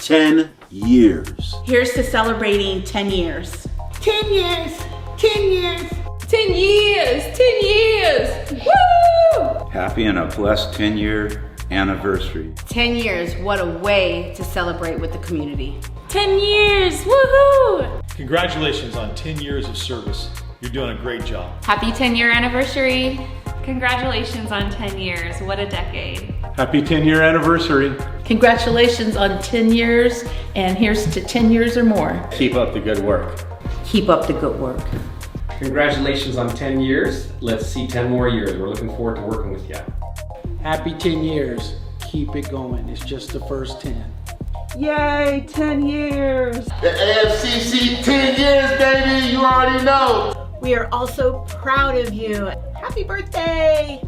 10 years. Here's to celebrating 10 years. 10 years, 10 years. 10 years, 10 years, woo! Happy and a blessed 10-year anniversary. 10 years, what a way to celebrate with the community. 10 years, woohoo! Congratulations on 10 years of service. You're doing a great job. Happy 10-year anniversary. Congratulations on 10 years, what a decade. Happy 10-year anniversary. Congratulations on 10 years, and here's to 10 years or more. Keep up the good work. Keep up the good work. Congratulations on 10 years. Let's see 10 more years. We're looking forward to working with you. Happy 10 years. Keep it going. It's just the first 10. Yay, 10 years. The AAFCC 10 years, baby, you already know. We are also proud of you. Happy birthday.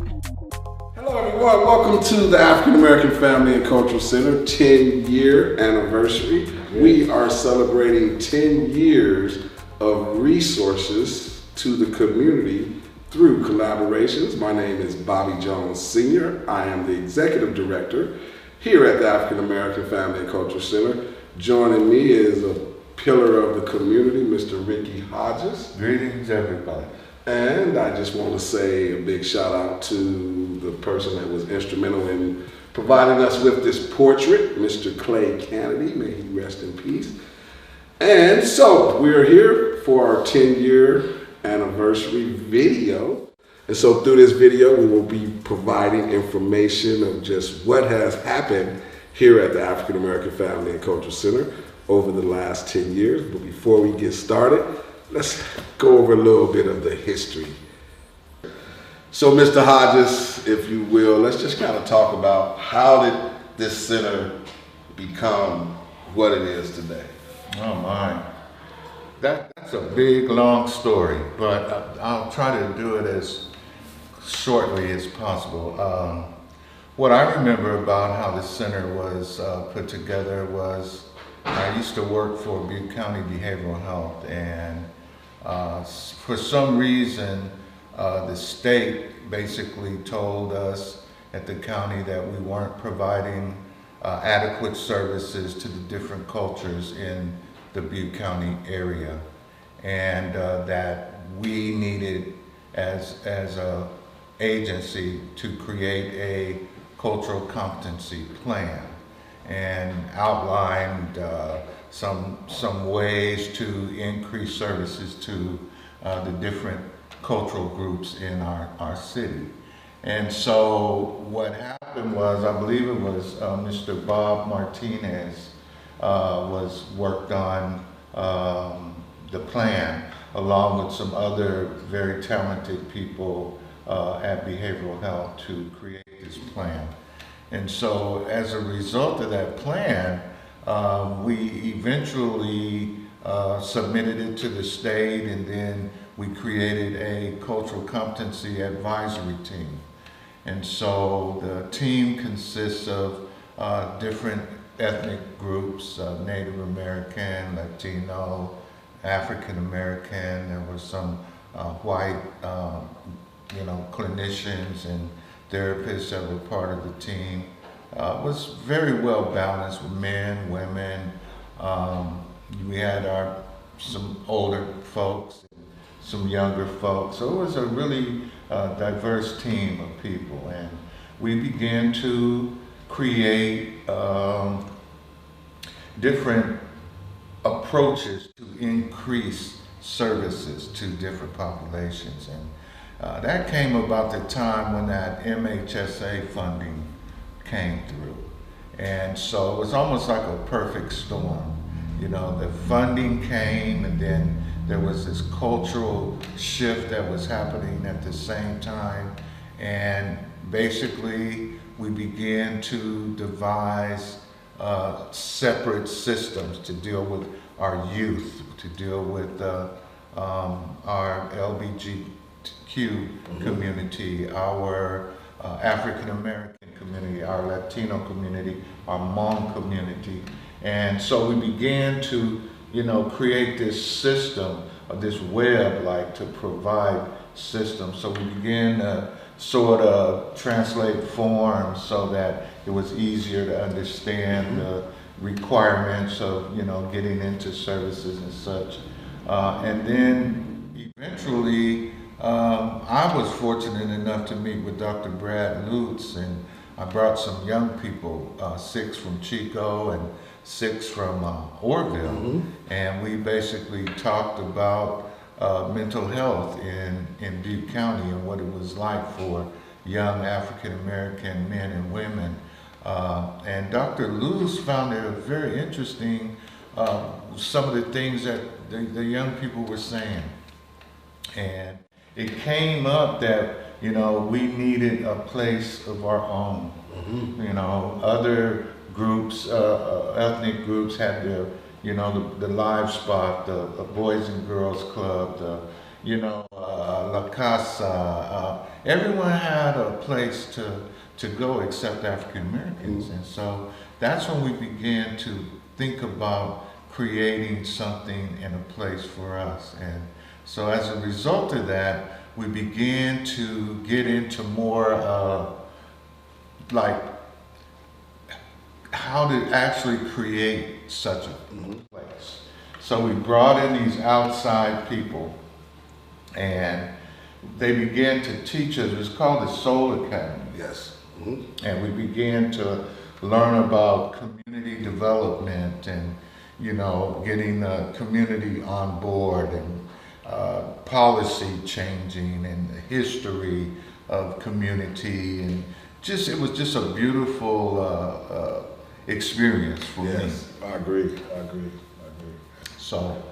Hello everyone, welcome to the African American Family and Cultural Center 10-year anniversary. We are celebrating 10 years of resources to the community through collaborations. My name is Bobby Jones Sr. I am the Executive Director here at the African American Family and Cultural Center. Joining me is a pillar of the community, Mr. Ricky Hodges. Greetings, everybody. And I just want to say a big shout out to the person that was instrumental in providing us with this portrait, Mr. Clay Kennedy. May he rest in peace. And so we're here for our 10-year anniversary video. And so through this video, we will be providing information of just what has happened here at the African American Family and Cultural Center over the last 10 years. But before we get started, let's go over a little bit of the history. So Mr. Hodges, if you will, let's just kind of talk about how did this center become what it is today? Oh my, that's a big, long story, but I'll try to do it as shortly as possible. What I remember about how the center was put together was I used to work for Butte County Behavioral Health, and for some reason the state basically told us at the county that we weren't providing adequate services to the different cultures in the Butte County area, and that we needed as a agency to create a cultural competency plan and outlined some ways to increase services to the different cultural groups in our city. And so what happened was, I believe it was Mr. Bob Martinez was worked on the plan along with some other very talented people at behavioral health to create this plan. And so as a result of that plan, we eventually submitted it to the state, and then we created a cultural competency advisory team. And so the team consists of different ethnic groups, Native American, Latino, African American. There were some white, clinicians and therapists that were part of the team. It was very well balanced with men, women. We had some older folks, some younger folks. So it was a really diverse team of people, and we began to create different approaches to increase services to different populations. And that came about the time when that MHSA funding came through. And so it was almost like a perfect storm. The funding came, and then there was this cultural shift that was happening at the same time. And basically, we began to devise separate systems to deal with our youth, to deal with our LGBTQ community, our African American community, our Latino community, our Hmong community. And so we began to, create this system, this web, to provide systems. So we began to sort of translate forms so that it was easier to understand requirements of, getting into services and such. And then eventually, I was fortunate enough to meet with Dr. Brad Lutz, and I brought some young people, 6 from Chico and 6 from Orville, and we basically talked about mental health in Butte County and what it was like for young African American men and women. And Dr. Lewis found it very interesting, some of the things that the young people were saying. And it came up that, we needed a place of our own. Other groups, ethnic groups had their, the Live Spot, the Boys and Girls Club, the, La Casa. Everyone had a place to go except African Americans. And so that's when we began to think about creating something and a place for us. And so as a result of that, we began to get into more like how to actually create such a place. So we brought in these outside people, and they began to teach us. It was called the Soul Academy. Yes. And we began to learn about community development and, getting the community on board, and policy changing, and the history of community, and it was just a beautiful experience for me. Yes, I agree. So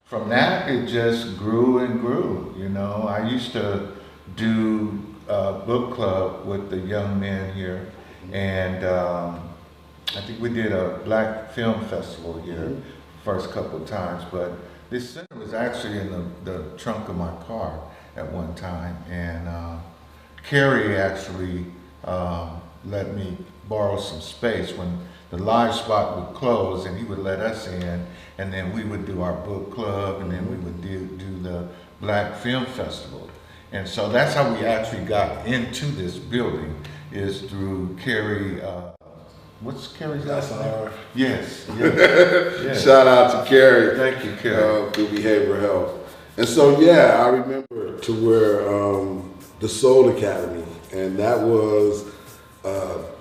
from that, it just grew and grew. I used to do book club with the young men here, and I think we did a Black Film Festival here first couple of times, but this center was actually in the trunk of my car at one time, and Kerry actually let me borrow some space when the Live Spot would close, and he would let us in, and then we would do our book club, and then we would do the Black Film Festival. And so that's how we actually got into this building, is through Kerry. What's Kerry's last name? Yes. Shout out to Kerry. Thank you, Kerry. Through behavioral health. And so, I remember to where the Soul Academy, and that was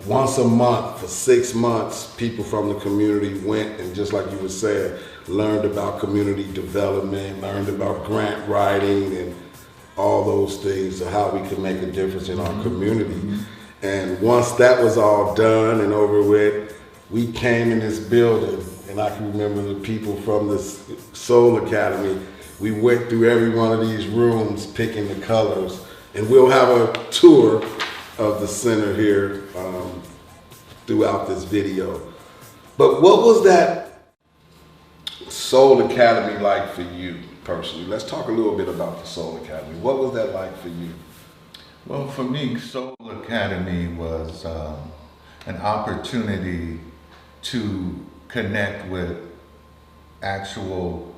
once a month for 6 months, people from the community went, and just like you were saying, learned about community development, learned about grant writing, and all those things, of how we can make a difference in our community. And once that was all done and over with, we came in this building, and I can remember the people from the Soul Academy. We went through every one of these rooms picking the colors, and we'll have a tour of the center here throughout this video. But what was that Soul Academy like for you personally? Let's talk a little bit about the Soul Academy. What was that like for you? Well, for me, Soul Academy was an opportunity to connect with actual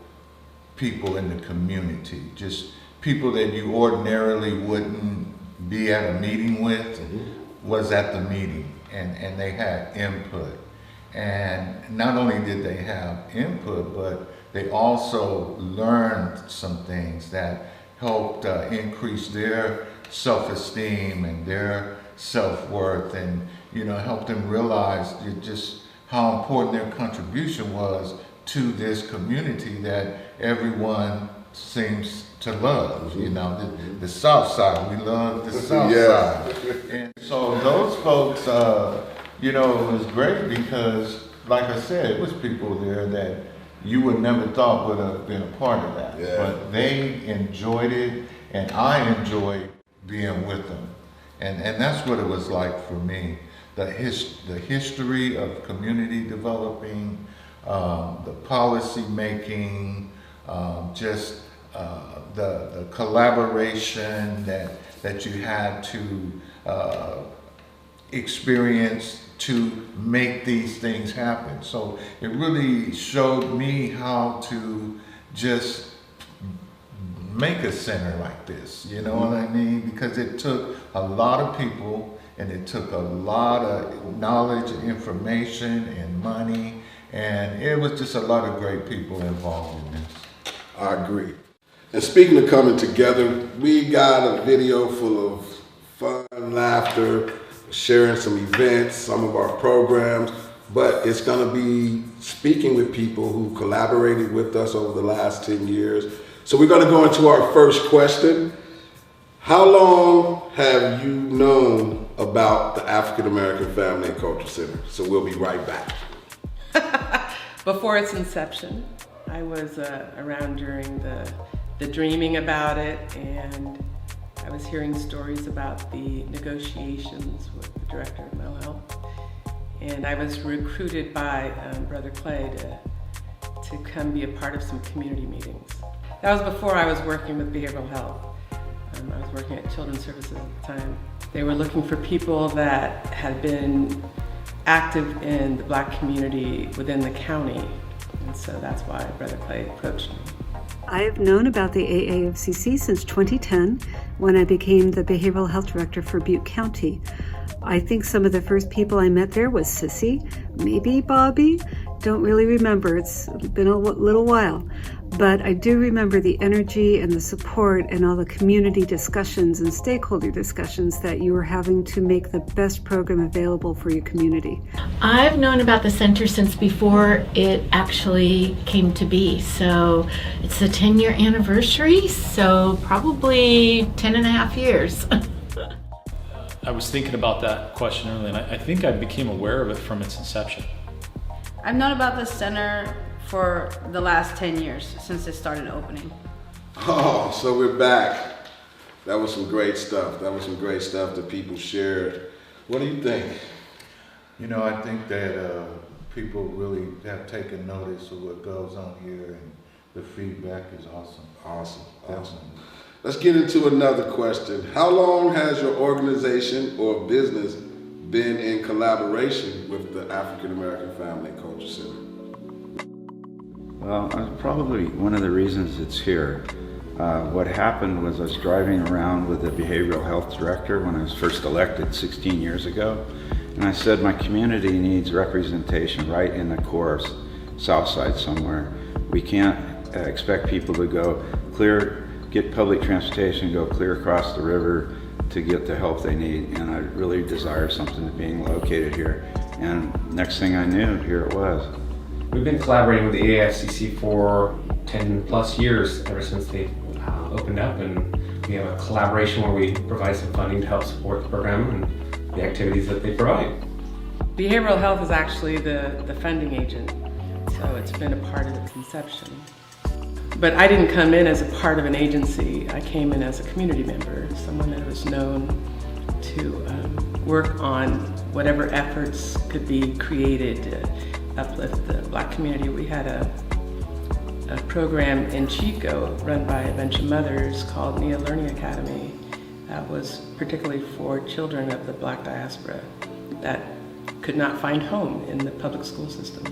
people in the community, just people that you ordinarily wouldn't be at a meeting with, was at the meeting, and they had input. And not only did they have input, but they also learned some things that helped increase their self-esteem and their self-worth, and helped them realize just how important their contribution was to this community that everyone seems to love. The South Side, we love the South Side. And so those folks, it was great because, like I said, it was people there that you would never thought would have been a part of that. But they enjoyed it, and I enjoyed being with them. And that's what it was like for me. The history of community developing, the policy making, just the collaboration that you had to experience to make these things happen. So it really showed me how to just make a center like this, you know what I mean? Because it took a lot of people, and it took a lot of knowledge and information and money And it was just a lot of great people involved in this. I agree. And speaking of coming together, we got a video full of fun, laughter, sharing some events, some of our programs, but it's going to be speaking with people who collaborated with us over the last 10 years. So we're going to go into our first question. How long have you known about the African American Family and Culture Center? So we'll be right back. Before its inception, I was around during the dreaming about it, and I was hearing stories about the negotiations with the director of mental health. And I was recruited by Brother Clay to come be a part of some community meetings. That was before I was working with behavioral health. I was working at Children's Services at the time. They were looking for people that had been active in the Black community within the county. And so that's why Brother Clay approached me. I have known about the AAFCC since 2010 when I became the Behavioral Health Director for Butte County. I think some of the first people I met there was Sissy, maybe Bobby, don't really remember, it's been a little while. But I do remember the energy and the support and all the community discussions and stakeholder discussions that you were having to make the best program available for your community. I've known about the center since before it actually came to be. So it's the 10-year anniversary, so probably 10 and a half years. I was thinking about that question earlier, and I think I became aware of it from its inception. I've known about the center for the last 10 years, since it started opening. Oh, so we're back. That was some great stuff. That was some great stuff that people shared. What do you think? You know, I think that people really have taken notice of what goes on here, and the feedback is awesome. Awesome. Let's get into another question. How long has your organization or business been in collaboration with the African American Family and Culture Center? Well, probably one of the reasons it's here. What happened was I was driving around with the behavioral health director when I was first elected 16 years ago, and I said my community needs representation right in the core South Side somewhere. We can't expect people to go get public transportation, go clear across the river to get the help they need, and I really desire something to being located here. And next thing I knew, here it was. We've been collaborating with the AAFCC for 10 plus years, ever since they opened up, and we have a collaboration where we provide some funding to help support the program and the activities that they provide. Behavioral health is actually the funding agent, so it's been a part of its inception. But I didn't come in as a part of an agency. I came in as a community member, someone that was known to work on whatever efforts could be created to uplift the Black community. We had a program in Chico run by a bunch of mothers called Nia Learning Academy that was particularly for children of the Black diaspora that could not find home in the public school system.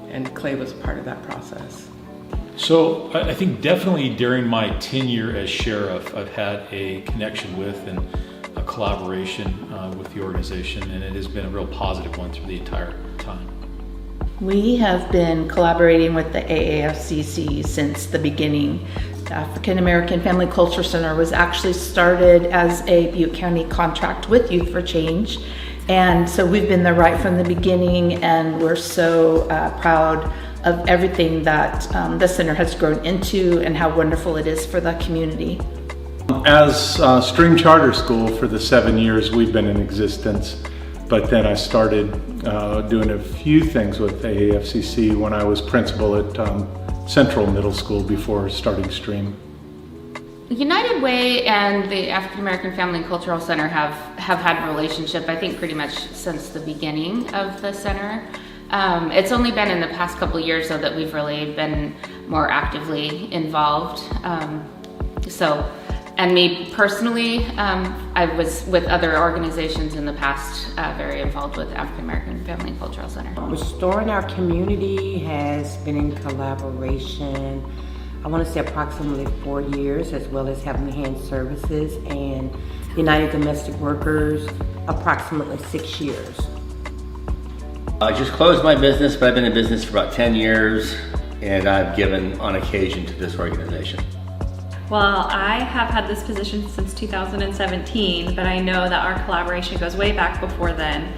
And Clay was part of that process. So I think definitely during my tenure as sheriff, I've had a connection with and a collaboration with the organization, and it has been a real positive one through the entire time. We have been collaborating with the AAFCC since the beginning. The African American Family Culture Center was actually started as a Butte County contract with Youth for Change. And so we've been there right from the beginning, and we're so proud of everything that the center has grown into and how wonderful it is for the community. As Stream Charter School for the 7 years we've been in existence, but then I started doing a few things with AAFCC when I was principal at Central Middle School before starting Stream. United Way and the African American Family and Cultural Center have had a relationship, I think, pretty much since the beginning of the center. It's only been in the past couple of years, though, that we've really been more actively involved. And me personally, I was with other organizations in the past, very involved with African American Family and Cultural Center. Restoring Our Community has been in collaboration, I want to say approximately 4 years, as well as Helping Hand Services and United Domestic Workers, approximately 6 years. I just closed my business, but I've been in business for about 10 years, and I've given on occasion to this organization. Well, I have had this position since 2017, but I know that our collaboration goes way back before then.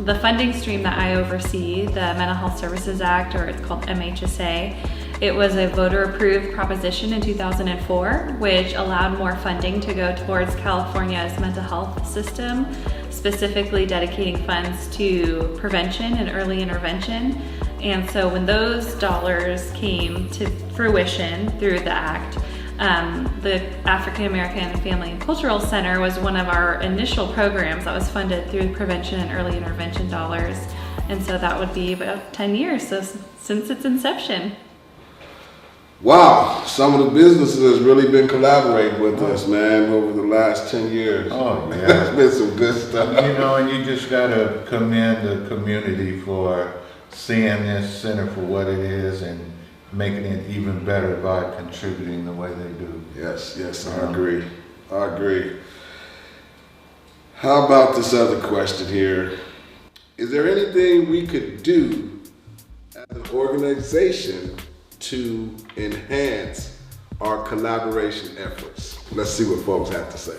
The funding stream that I oversee, the Mental Health Services Act, or it's called MHSA, it was a voter-approved proposition in 2004, which allowed more funding to go towards California's mental health system, specifically dedicating funds to prevention and early intervention. And so when those dollars came to fruition through the act, the African American Family and Cultural Center was one of our initial programs that was funded through prevention and early intervention dollars. And so that would be about 10 years since its inception. Wow, some of the businesses has really been collaborating with us, man, over the last 10 years. Oh, yeah. It's been some good stuff. You know, and you just got to commend the community for seeing this center for what it is and making it even better by contributing the way they do. Yes, I agree. How about this other question here? Is there anything we could do as an organization to enhance our collaboration efforts? Let's see what folks have to say.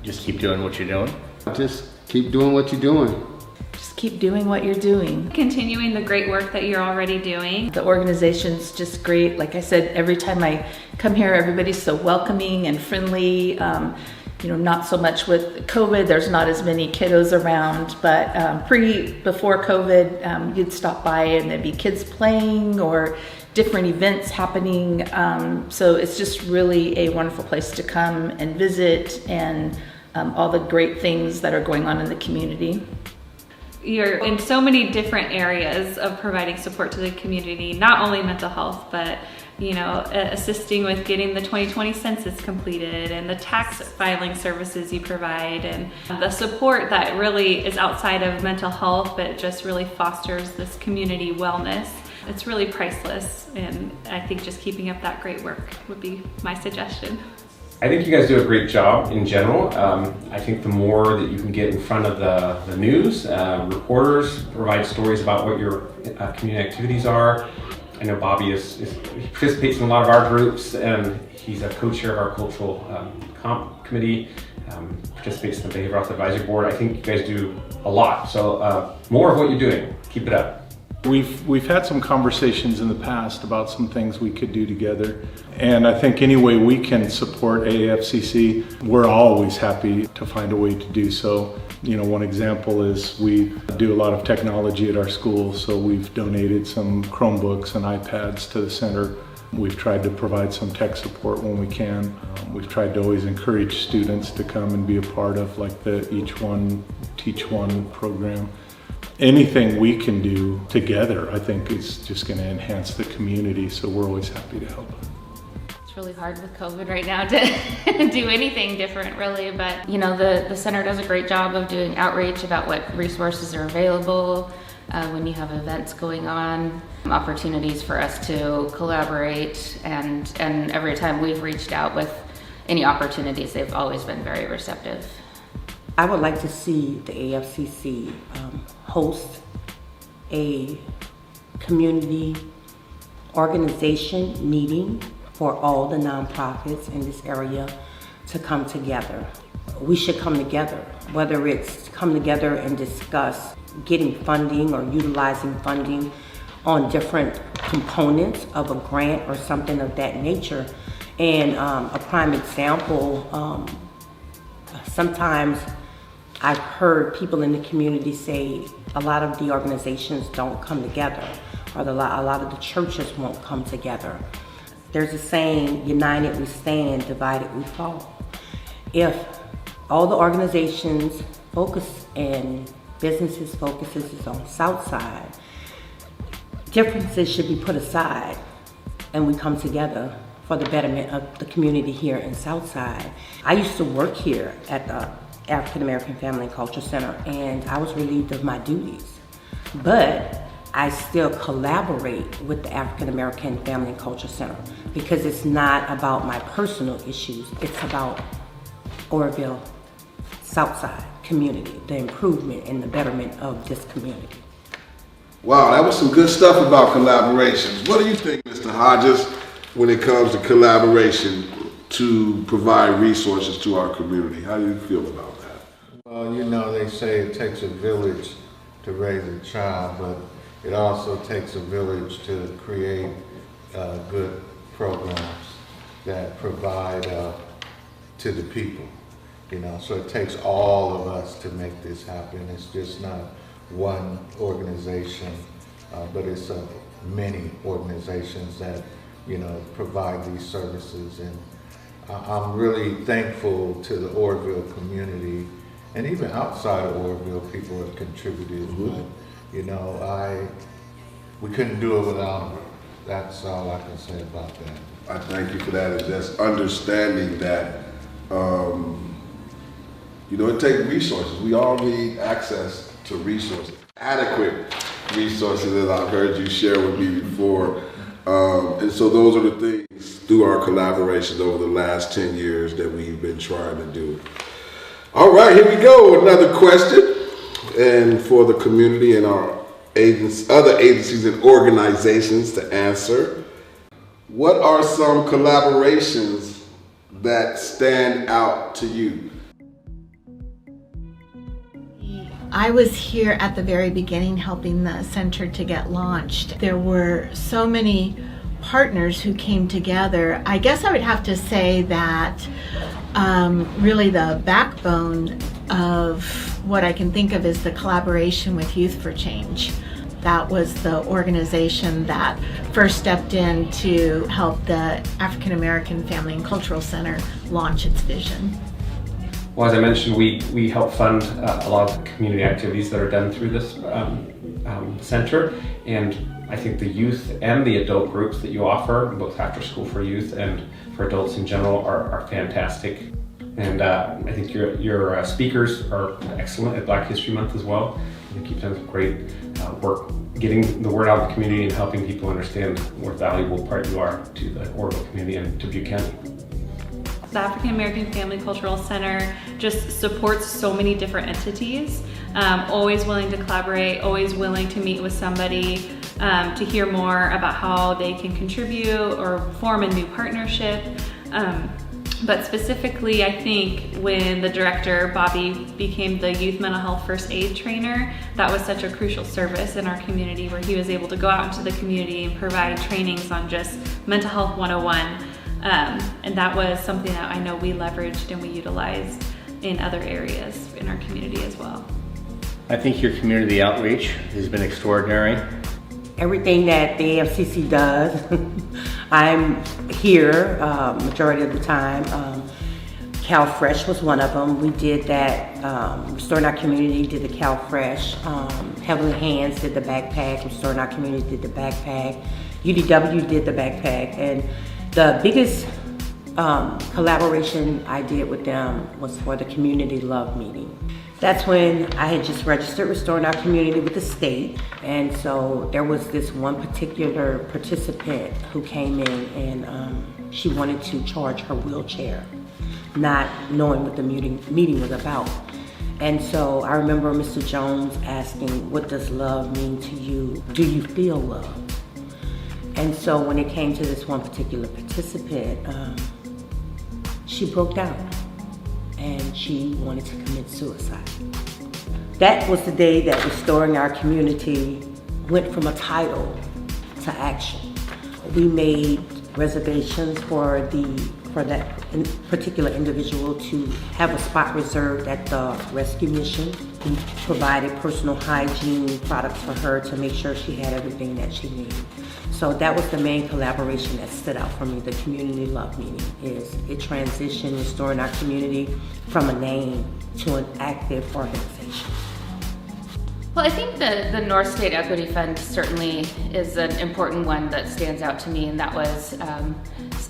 Just keep doing what you're doing. Just keep doing what you're doing. Just keep doing what you're doing. Continuing the great work that you're already doing. The organization's just great. Like I said, every time I come here, everybody's so welcoming and friendly. Not so much with COVID, there's not as many kiddos around, but before COVID, you'd stop by and there'd be kids playing or different events happening. So it's just really a wonderful place to come and visit, and all the great things that are going on in the community. You're in so many different areas of providing support to the community, not only mental health, but assisting with getting the 2020 census completed and the tax filing services you provide, and the support that really is outside of mental health, but just really fosters this community wellness. It's really priceless, and I think just keeping up that great work would be my suggestion. I think you guys do a great job in general. I think the more that you can get in front of the news, reporters provide stories about what your community activities are. I know Bobby he participates in a lot of our groups, and he's a co-chair of our cultural comp committee, participates in the Behavioral Health Advisory Board. I think you guys do a lot. So more of what you're doing, keep it up. We've had some conversations in the past about some things we could do together, and I think any way we can support AAFCC, we're always happy to find a way to do so. One example is we do a lot of technology at our school, so we've donated some Chromebooks and iPads to the center. We've tried to provide some tech support when we can. We've tried to always encourage students to come and be a part of the Each One, Teach One program. Anything we can do together, I think, is just going to enhance the community, so we're always happy to help. It's really hard with COVID right now to do anything different, really, but the center does a great job of doing outreach about what resources are available when you have events going on, opportunities for us to collaborate, and every time we've reached out with any opportunities, they've always been very receptive. I would like to see the AAFCC host a community organization meeting for all the nonprofits in this area to come together. We should come together, whether it's come together and discuss getting funding or utilizing funding on different components of a grant or something of that nature. And a prime example, sometimes I've heard people in the community say a lot of the organizations don't come together, or a lot of the churches won't come together. There's a saying, united we stand, divided we fall. If all the organizations focus and businesses focuses is on South Side, differences should be put aside and we come together for the betterment of the community here in South Side. I used to work here at the African American Family and Culture Center, and I was relieved of my duties. But I still collaborate with the African American Family and Culture Center because it's not about my personal issues, it's about Oroville, Southside community, the improvement and the betterment of this community. Wow, that was some good stuff about collaborations. What do you think, Mr. Hodges, when it comes to collaboration to provide resources to our community? How do you feel about that? Well, you know, they say it takes a village to raise a child, but it also takes a village to create good programs that provide to the people. You know, so it takes all of us to make this happen. It's just not one organization, but it's many organizations that, you know, provide these services. And I'm really thankful to the Orville community, and even outside of Orville, people have contributed. But, you know, we couldn't do it without them. That's all I can say about that. I thank you for that, and just understanding that, you know, it takes resources. We all need access to resources, adequate resources, as I've heard you share with me before. And so those are the things through our collaborations over the last 10 years that we've been trying to do. All right, here we go. Another question, and for the community and our other agencies and organizations to answer. What are some collaborations that stand out to you? I was here at the very beginning helping the center to get launched. There were so many partners who came together. I guess I would have to say that really the backbone of what I can think of is the collaboration with Youth for Change. That was the organization that first stepped in to help the African American Family and Cultural Center launch its vision. Well, as I mentioned, we help fund a lot of the community activities that are done through this center, and I think the youth and the adult groups that you offer, both after school for youth and for adults in general, are fantastic. And I think your speakers are excellent at Black History Month as well. I think you've done great work getting the word out of the community and helping people understand what a valuable part you are to the Orville community and to Butte County. The African American Family Cultural Center just supports so many different entities, always willing to collaborate, always willing to meet with somebody to hear more about how they can contribute or form a new partnership. But specifically, I think when the director, Bobby, became the youth mental health first aid trainer, that was such a crucial service in our community where he was able to go out into the community and provide trainings on just mental health 101. And that was something that I know we leveraged and we utilized in other areas in our community as well. I think your community outreach has been extraordinary. Everything that the AAFCC does, I'm here majority of the time. Cal Fresh was one of them. We did that. Restoring Our Community did the Cal Fresh. Heavenly Hands did the backpack. Restoring Our Community did the backpack. UDW did the backpack. And the biggest collaboration I did with them was for the Community Love Meeting. That's when I had just registered Restoring Our Community with the state. And so there was this one particular participant who came in and she wanted to charge her wheelchair, not knowing what the meeting was about. And so I remember Mr. Jones asking, what does love mean to you? Do you feel love? And so when it came to this one particular participant, she broke down and she wanted to commit suicide. That was the day that Restoring Our Community went from a title to action. We made reservations for that particular individual to have a spot reserved at the rescue mission. We provided personal hygiene products for her to make sure she had everything that she needed. So that was the main collaboration that stood out for me, the Community Love Meeting. It transitioned Restoring Our Community from a name to an active organization. Well, I think the North State Equity Fund certainly is an important one that stands out to me, and that was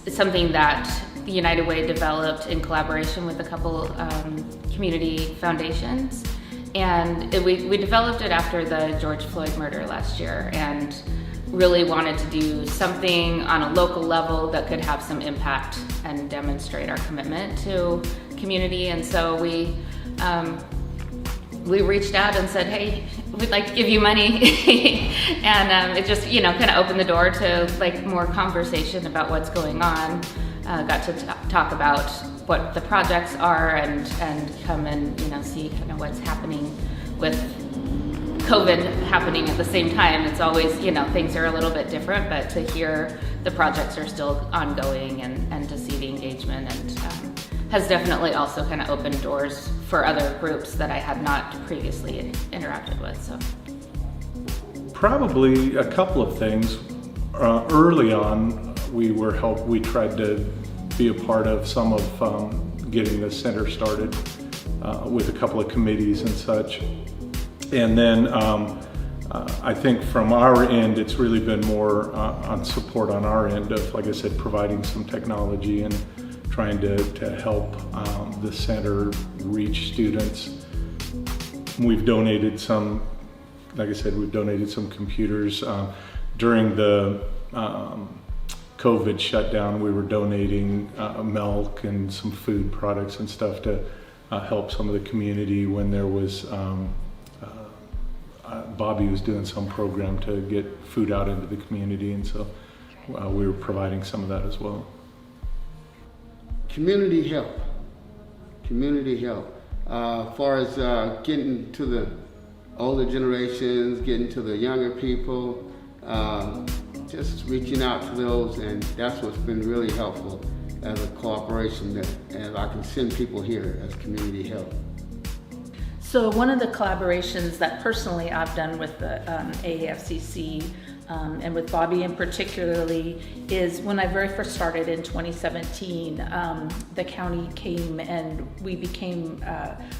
something that the United Way developed in collaboration with a couple community foundations. And we developed it after the George Floyd murder last year and really wanted to do something on a local level that could have some impact and demonstrate our commitment to community. And so we we reached out and said, hey, we'd like to give you money. And it just, kind of opened the door to like more conversation about what's going on. Got to talk about what the projects are and come and, see kind of what's happening with COVID happening at the same time. It's always, things are a little bit different, but to hear the projects are still ongoing and to see the engagement and has definitely also kind of opened doors for other groups that I had not previously interacted with. So probably a couple of things. Early on, we tried to be a part of some of getting the center started with a couple of committees and such. And then I think from our end, it's really been more on support on our end of, like I said, providing some technology and trying to help the center reach students. We've donated some, like I said, we've donated some computers. During the COVID shutdown, we were donating milk and some food products and stuff to help some of the community when there was, Bobby was doing some program to get food out into the community, and so we were providing some of that as well. Community help. As far as getting to the older generations, getting to the younger people, just reaching out to those, and that's what's been really helpful as a cooperation and I can send people here as community help. So one of the collaborations that personally I've done with the AAFCC and with Bobby in particularly is when I very first started in 2017, the county came and we became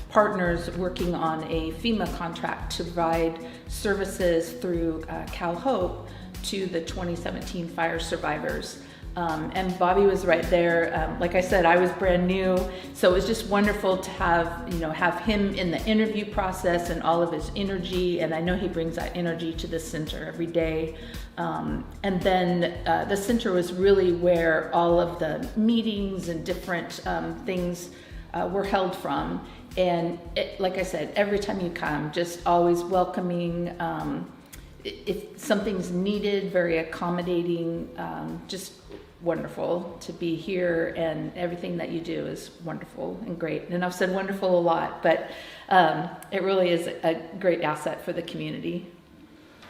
partners working on a FEMA contract to provide services through Cal Hope to the 2017 fire survivors. And Bobby was right there. Like I said, I was brand new, so it was just wonderful to have him in the interview process and all of his energy. And I know he brings that energy to the center every day. And then the center was really where all of the meetings and different things were held from. And like I said, every time you come, just always welcoming. If something's needed, very accommodating, just wonderful to be here, and everything that you do is wonderful and great. And I've said wonderful a lot, but it really is a great asset for the community.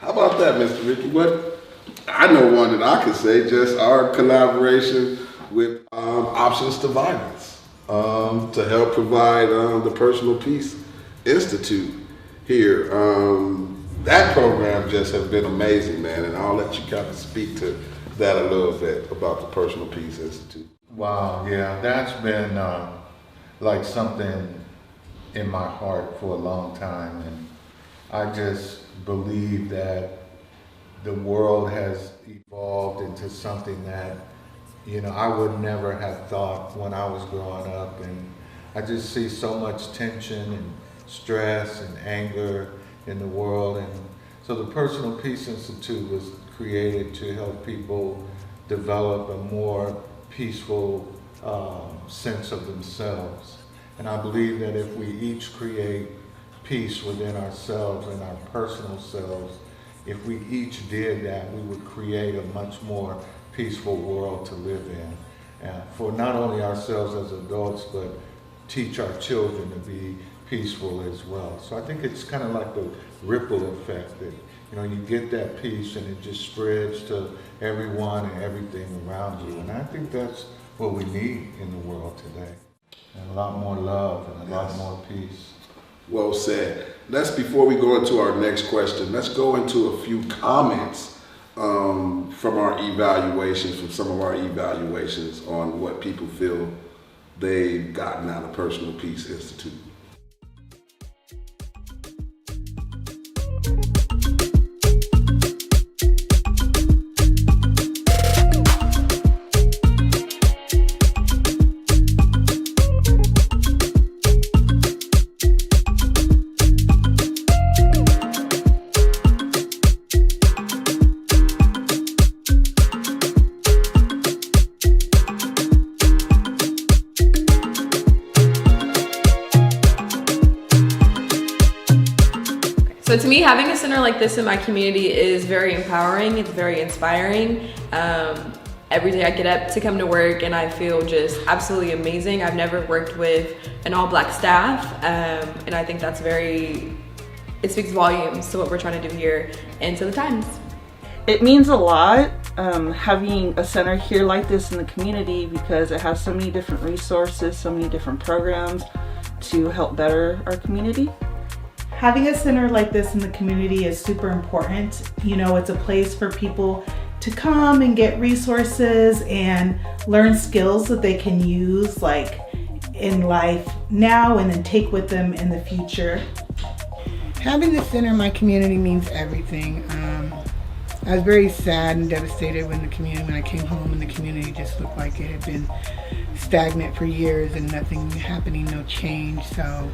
How about that, Mr. Ricky? What I know one that I could say, just our collaboration with Options to Violence to help provide the Personal Peace Institute here. That program just has been amazing, man, and I'll let you kind of speak to that a little bit about the Personal Peace Institute. Wow, yeah, that's been like something in my heart for a long time, and I just believe that the world has evolved into something that, I would never have thought when I was growing up, and I just see so much tension and stress and anger in the world. And so the Personal Peace Institute was created to help people develop a more peaceful sense of themselves. And I believe that if we each create peace within ourselves and our personal selves, if we each did that, we would create a much more peaceful world to live in. For not only ourselves as adults, but teach our children to be peaceful as well. So I think it's kind of like the ripple effect that, you get that peace and it just spreads to everyone and everything around you. And I think that's what we need in the world today. And a lot more love and a lot more peace. Well said. Before we go into our next question, let's go into a few comments from some of our evaluations on what people feel they've gotten out of Personal Peace Institute. To me, having a center like this in my community is very empowering. It's very inspiring. Every day I get up to come to work and I feel just absolutely amazing. I've never worked with an all-black staff, and I think that's it speaks volumes to what we're trying to do here and to the times. It means a lot having a center here like this in the community, because it has so many different resources, so many different programs to help better our community. Having a center like this in the community is super important. You know, it's a place for people to come and get resources and learn skills that they can use like in life now and then take with them in the future. Having the center in my community means everything. I was very sad and devastated when I came home and the community just looked like it had been stagnant for years and nothing happening, no change. So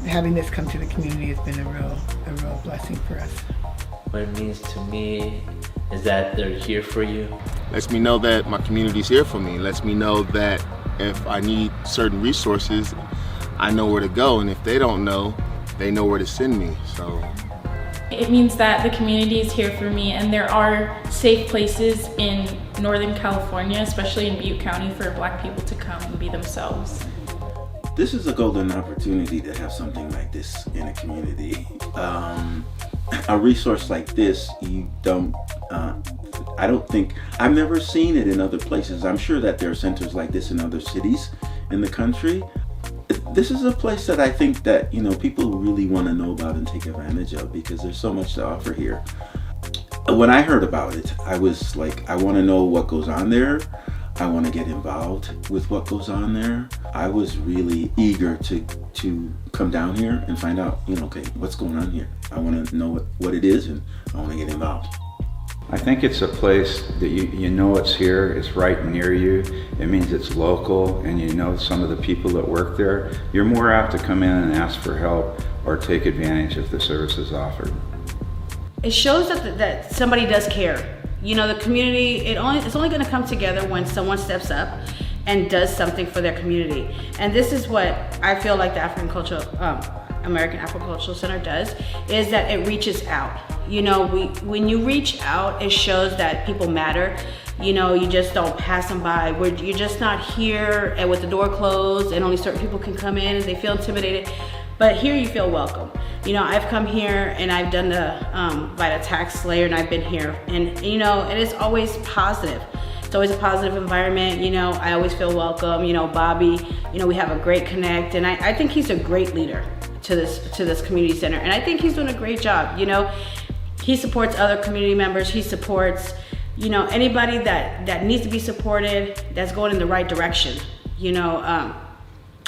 having this come to the community has been a real blessing for us. What it means to me is that they're here for you. Lets me know that my community's here for me. Lets me know that if I need certain resources, I know where to go, and if they don't know, they know where to send me. So it means that the community is here for me, and there are safe places in Northern California, especially in Butte County, for Black people to come and be themselves. This is a golden opportunity to have something like this in a community. A resource like this, I don't think, I've never seen it in other places. I'm sure that there are centers like this in other cities in the country. This is a place that I think that, people really want to know about and take advantage of, because there's so much to offer here. When I heard about it, I was like, I want to know what goes on there. I want to get involved with what goes on there. I was really eager to come down here and find out, okay, what's going on here. I want to know what it is, and I want to get involved. I think it's a place that you know it's here, it's right near you. It means it's local, and you know some of the people that work there. You're more apt to come in and ask for help or take advantage of the services offered. It shows that somebody does care. The community, it's only going to come together when someone steps up and does something for their community. And this is what I feel like the American Afro-Cultural Center does, is that it reaches out. When you reach out, it shows that people matter. You just don't pass them by. You're just not here and with the door closed and only certain people can come in and they feel intimidated. But here you feel welcome. I've come here and I've done the Vita Tax layer, and I've been here, and and it's always positive. It's always a positive environment. I always feel welcome. Bobby, we have a great connect, and I think he's a great leader to this community center, and I think he's doing a great job. He supports other community members. He supports anybody that needs to be supported, that's going in the right direction.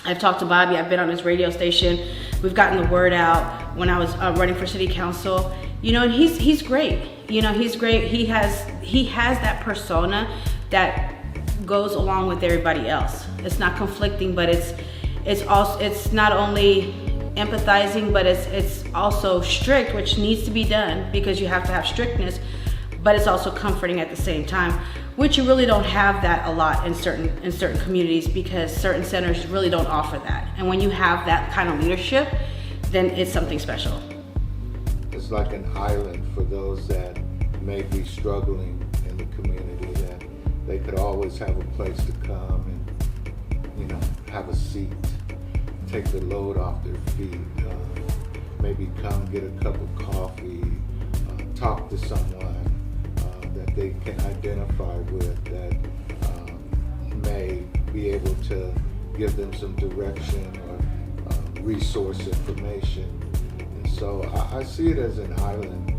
I've talked to Bobby. I've been on his radio station. We've gotten the word out when I was running for city council. And he's great. He's great. He has that persona that goes along with everybody else. It's not conflicting, but it's not only empathizing, but it's also strict, which needs to be done because you have to have strictness, but it's also comforting at the same time, which you really don't have that a lot in certain communities, because certain centers really don't offer that. And when you have that kind of leadership, then it's something special. It's like an island for those that may be struggling in the community, that they could always have a place to come and, have a seat, take the load off their feet, maybe come get a cup of coffee, talk to someone that they can identify with, that may be able to give them some direction or resource information. And so I see it as an island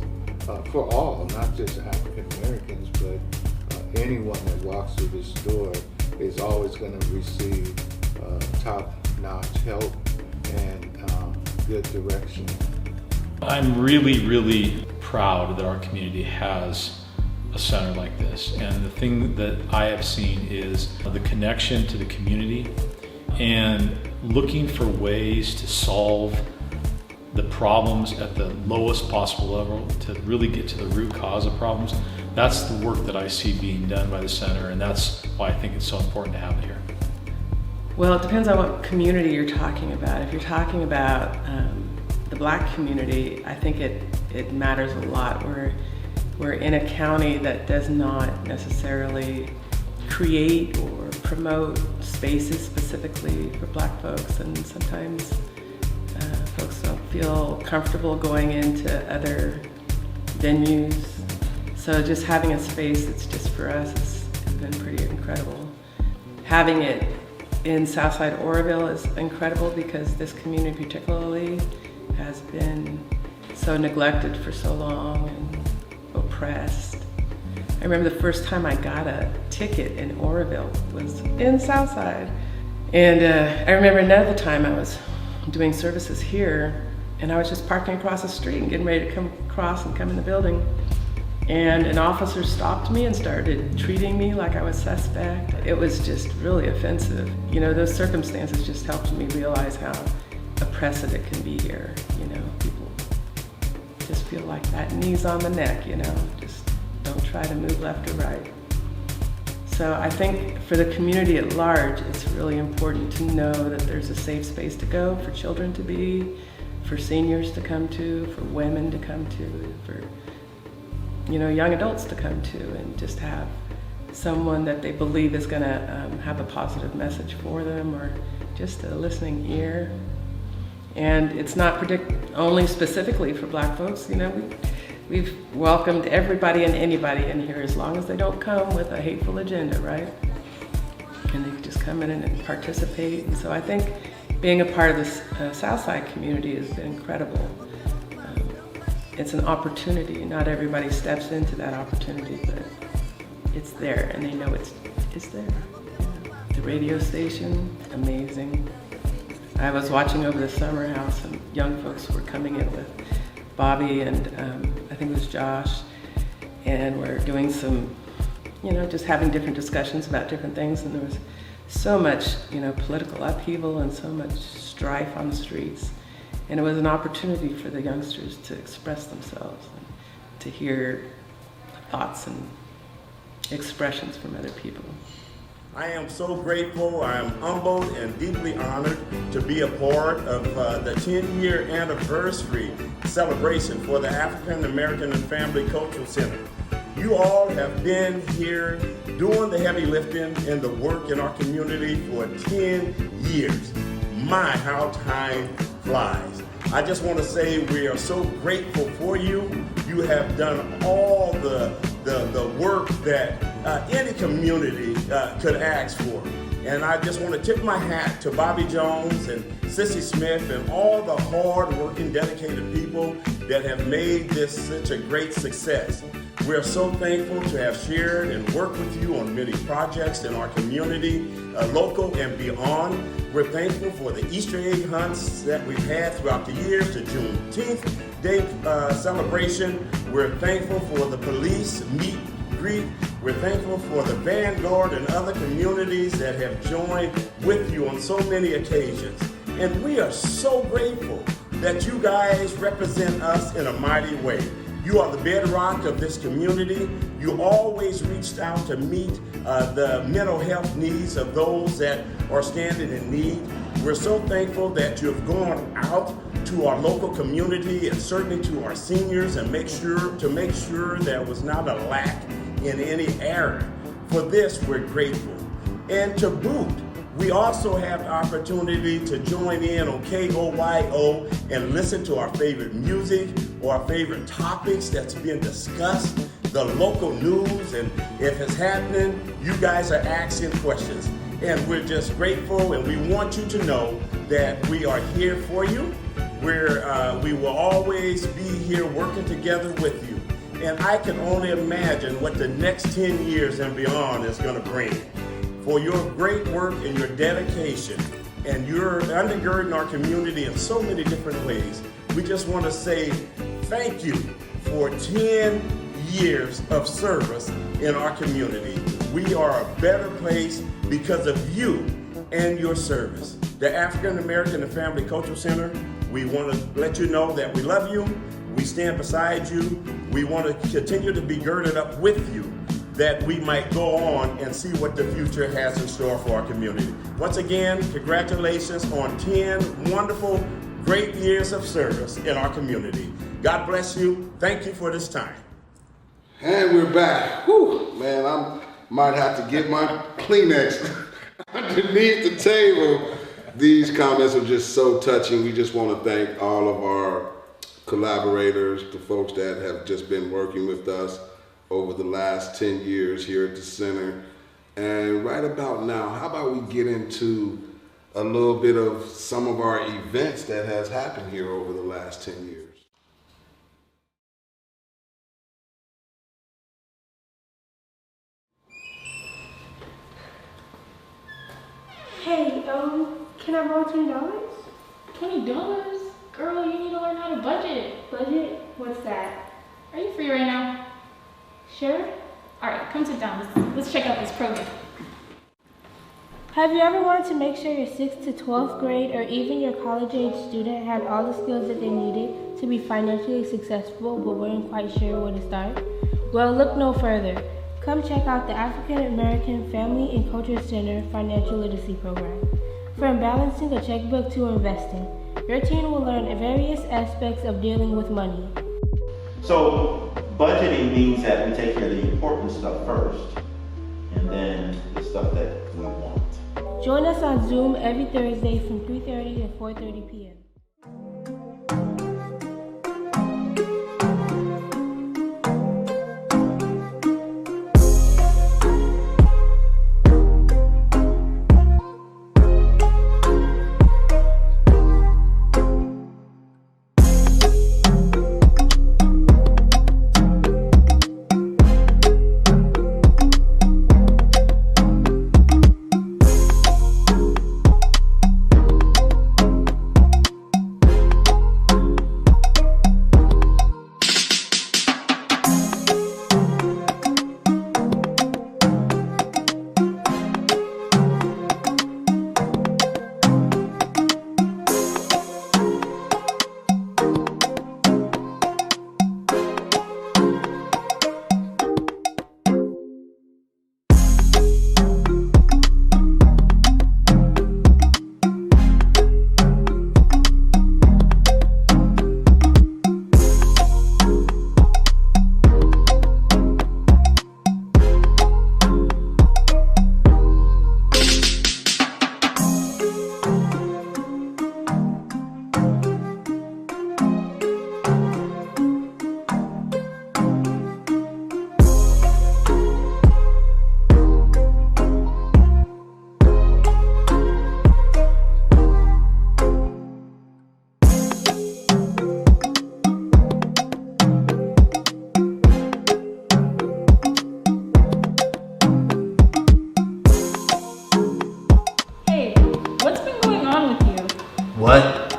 for all, not just African Americans, but anyone that walks through this door is always going to receive top-notch help and good direction. I'm really, really proud that our community has a center like this, and the thing that I have seen is the connection to the community and looking for ways to solve the problems at the lowest possible level to really get to the root cause of problems. That's the work that I see being done by the center, and that's why I think it's so important to have it here. Well, it depends on what community you're talking about. If you're talking about the Black community, I think it matters a lot. We're in a county that does not necessarily create or promote spaces specifically for Black folks, and sometimes folks don't feel comfortable going into other venues. So just having a space that's just for us has been pretty incredible. Having it in Southside Oroville is incredible because this community particularly has been so neglected for so long and oppressed. I remember the first time I got a ticket in Oroville was in Southside. And I remember another time I was doing services here, and I was just parking across the street and getting ready to come across and come in the building. And an officer stopped me and started treating me like I was suspect. It was just really offensive. You know, those circumstances just helped me realize how oppressive it can be here. You know, people just feel like that knee's on the neck, you know, just don't try to move left or right. So I think for the community at large, it's really important to know that there's a safe space to go for children to be, for seniors to come to, for women to come to, for young adults to come to, and just have someone that they believe is going to have a positive message for them, or just a listening ear. And it's not only specifically for Black folks. You know, we've welcomed everybody and anybody in here as long as they don't come with a hateful agenda, right? And they can just come in and participate. And so I think being a part of this Southside community has been incredible. It's an opportunity. Not everybody steps into that opportunity, but it's there, and they know it's there. The radio station, amazing. I was watching over the summer how some young folks were coming in with Bobby and I think it was Josh, and we're doing some, just having different discussions about different things, and there was so much, political upheaval and so much strife on the streets. And it was an opportunity for the youngsters to express themselves and to hear thoughts and expressions from other people. I am so grateful, I am humbled and deeply honored to be a part of the 10-year anniversary celebration for the African American and Family Cultural Center. You all have been here doing the heavy lifting and the work in our community for 10 years. My, how time flies. I just want to say we are so grateful for you. You have done all the work that any community could ask for. And I just want to tip my hat to Bobby Jones and Sissy Smith and all the hard-working, dedicated people that have made this such a great success. We are so thankful to have shared and worked with you on many projects in our community, local and beyond. We're thankful for the Easter egg hunts that we've had throughout the years, the Juneteenth Day celebration. We're thankful for the police meet greet. We're thankful for the Vanguard and other communities that have joined with you on so many occasions. And we are so grateful that you guys represent us in a mighty way. You are the bedrock of this community. You always reached out to meet the mental health needs of those that are standing in need. We're so thankful that you have gone out to our local community and certainly to our seniors and make sure there was not a lack in any area. For this, we're grateful. And to boot, we also have the opportunity to join in on KOYO and listen to our favorite music or our favorite topics that's being discussed, the local news, and if it's happening, you guys are asking questions. And we're just grateful, and we want you to know that we are here for you. We will always be here working together with you. And I can only imagine what the next 10 years and beyond is going to bring. For your great work and your dedication, and you're undergirding our community in so many different ways. We just want to say thank you for 10 years of service in our community. We are a better place because of you and your service. The African American and Family Cultural Center, we want to let you know that we love you, we stand beside you, we want to continue to be girded up with you, that we might go on and see what the future has in store for our community. Once again, congratulations on 10 wonderful, great years of service in our community. God bless you. Thank you for this time. And we're back. Whew, man, I might have to get my Kleenex underneath the table. These comments are just so touching. We just want to thank all of our collaborators, the folks that have just been working with us over the last 10 years here at the center. And right about now, how about we get into a little bit of some of our events that has happened here over the last 10 years. Hey, can I borrow $20? $20? Girl, you need to learn how to budget. Budget? What's that? Are you free right now? Sure. Alright, come sit down. Let's check out this program. Have you ever wanted to make sure your 6th to 12th grade or even your college-age student had all the skills that they needed to be financially successful but weren't quite sure where to start? Well, look no further. Come check out the African American Family and Culture Center Financial Literacy Program. From balancing a checkbook to investing, your teen will learn various aspects of dealing with money. So budgeting means that we take care of the important stuff first, and then the stuff that we want. Join us on Zoom every Thursday from 3:30 to 4:30 p.m. What?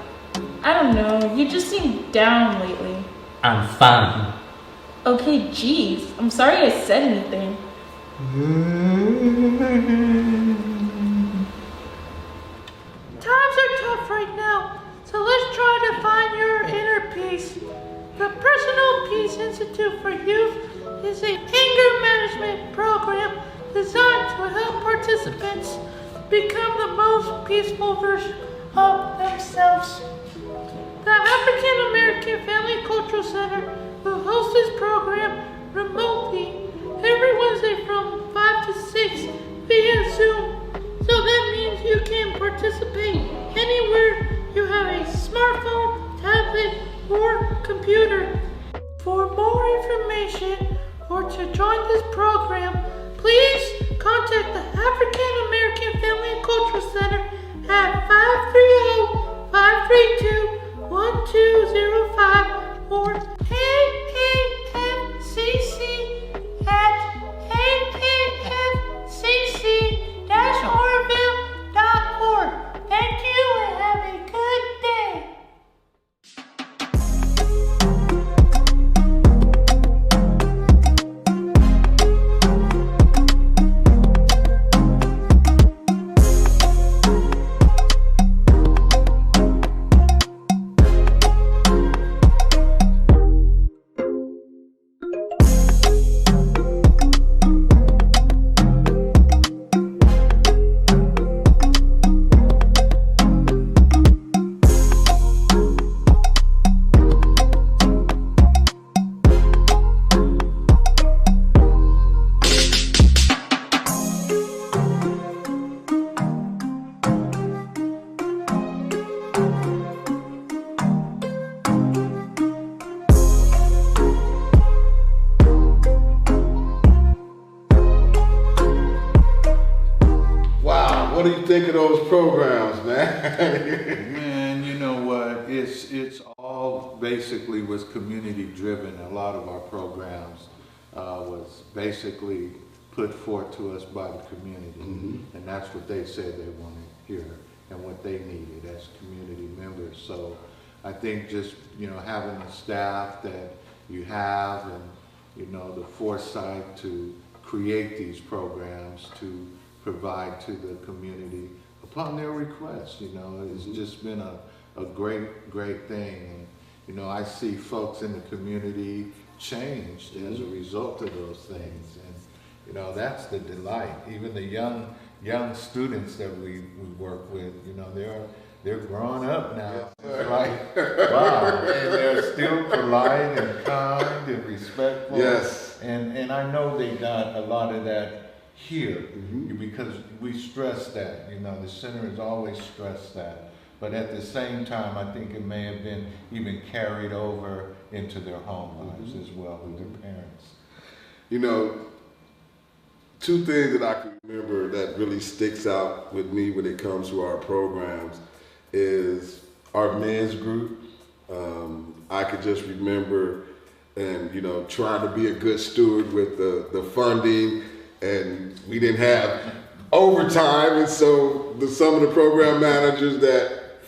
I don't know, you just seem down lately. I'm fine. Okay, geez, I'm sorry I said anything. Times are tough right now, so let's try to find your inner peace. The Personal Peace Institute for Youth is an anger management program designed to help participants become the most peaceful version of themselves. The African American Family Cultural Center will host this program remotely every Wednesday from 5 to 6 via Zoom. So that means you can participate anywhere you have a smartphone, tablet, or computer. For more information or to join this program, please contact the African American Family and Cultural Center at 530-532-1205 or AAFCC at aafcc-orville.org. Thank you and have a good day. What do you think of those programs, man? Man, you know what? It's all basically was community driven. A lot of our programs was basically put forth to us by the community, and that's what they said they wanted here and what they needed as community members. So I think just having the staff that you have and the foresight to create these programs to provide to the community upon their request, it's just been a great thing. And I see folks in the community changed as a result of those things, and that's the delight. Even the young students that we work with, they're growing up now. It's like, wow, and they're still polite and kind and respectful. Yes. And I know they got a lot of that here because we stress that. The center has always stressed that. But at the same time, I think it may have been even carried over into their home lives as well with their parents. Two things that I can remember that really sticks out with me when it comes to our programs is our men's group. I could just remember and trying to be a good steward with the funding, and we didn't have overtime, and so some of the program managers that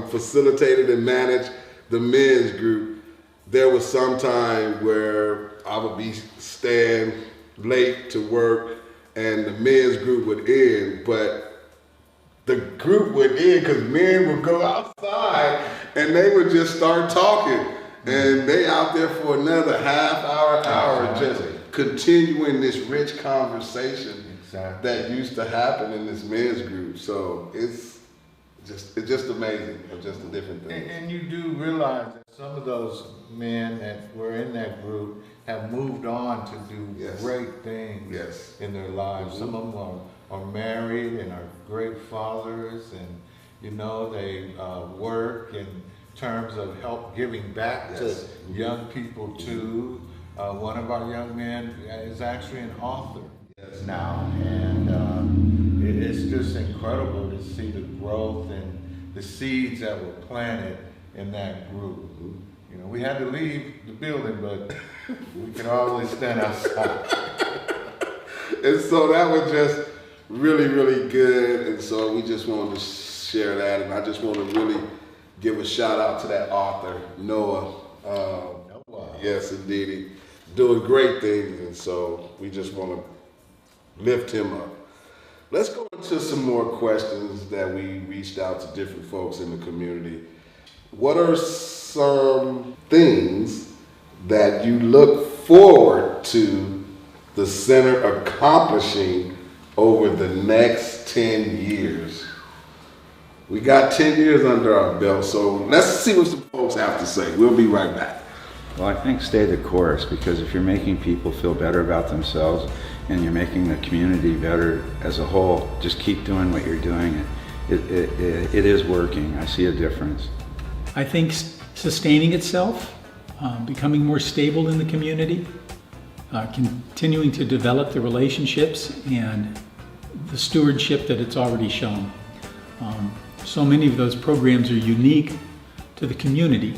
facilitated and managed the men's group, there was some time where I would be staying late to work and the men's group would end, but the group would end because men would go outside and they would just start talking, and they out there for another half hour, just continuing this rich conversation that used to happen in this men's group. So it's just amazing, just the different things. And you do realize that some of those men that were in that group have moved on to do great things in their lives. Some of them are married and are great fathers, and they work in terms of help giving back to young people too. One of our young men is actually an author now, and it's just incredible to see the growth and the seeds that were planted in that group. We had to leave the building, but we can always stand outside. And so that was just really, really good. And so we just wanted to share that. And I just want to really give a shout out to that author, Noah. Yes, indeed. Doing great things. And so we just want to lift him up. Let's go into some more questions that we reached out to different folks in the community. What are some things that you look forward to the center accomplishing over the next 10 years? We got 10 years under our belt, so let's see what some folks have to say. We'll be right back. Well, I think stay the course, because if you're making people feel better about themselves and you're making the community better as a whole, just keep doing what you're doing. It is working. I see a difference. I think sustaining itself, becoming more stable in the community, continuing to develop the relationships and the stewardship that it's already shown. So many of those programs are unique to the community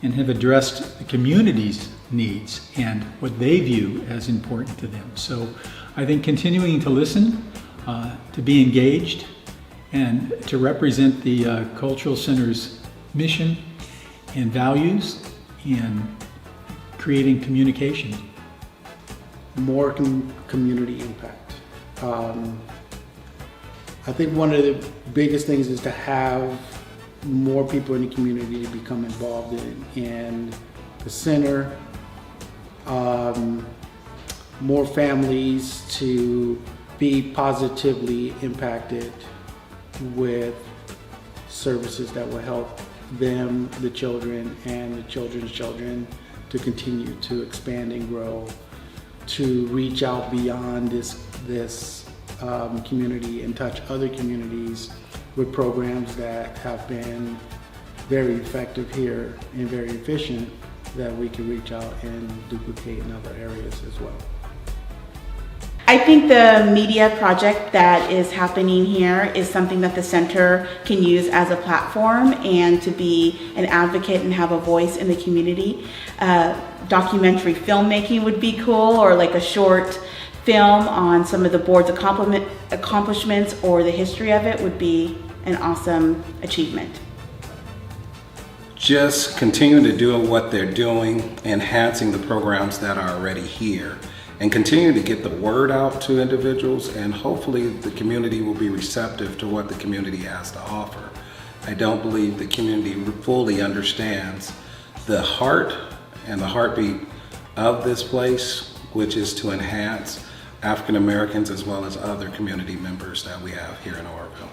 and have addressed the community's needs and what they view as important to them. So I think continuing to listen, to be engaged, and to represent the Cultural Center's mission and values and creating communication. More community impact. I think one of the biggest things is to have more people in the community to become involved in the center, more families to be positively impacted with services that will help them, the children, and the children's children to continue to expand and grow, to reach out beyond this community and touch other communities with programs that have been very effective here and very efficient, that we can reach out and duplicate in other areas as well. I think the media project that is happening here is something that the center can use as a platform and to be an advocate and have a voice in the community. Documentary filmmaking would be cool, or like a short film on some of the board's accomplishments or the history of it would be an awesome achievement. Just continuing to do what they're doing, enhancing the programs that are already here, and continue to get the word out to individuals, and hopefully the community will be receptive to what the community has to offer. I don't believe the community fully understands the heart and the heartbeat of this place, which is to enhance African Americans as well as other community members that we have here in Oroville.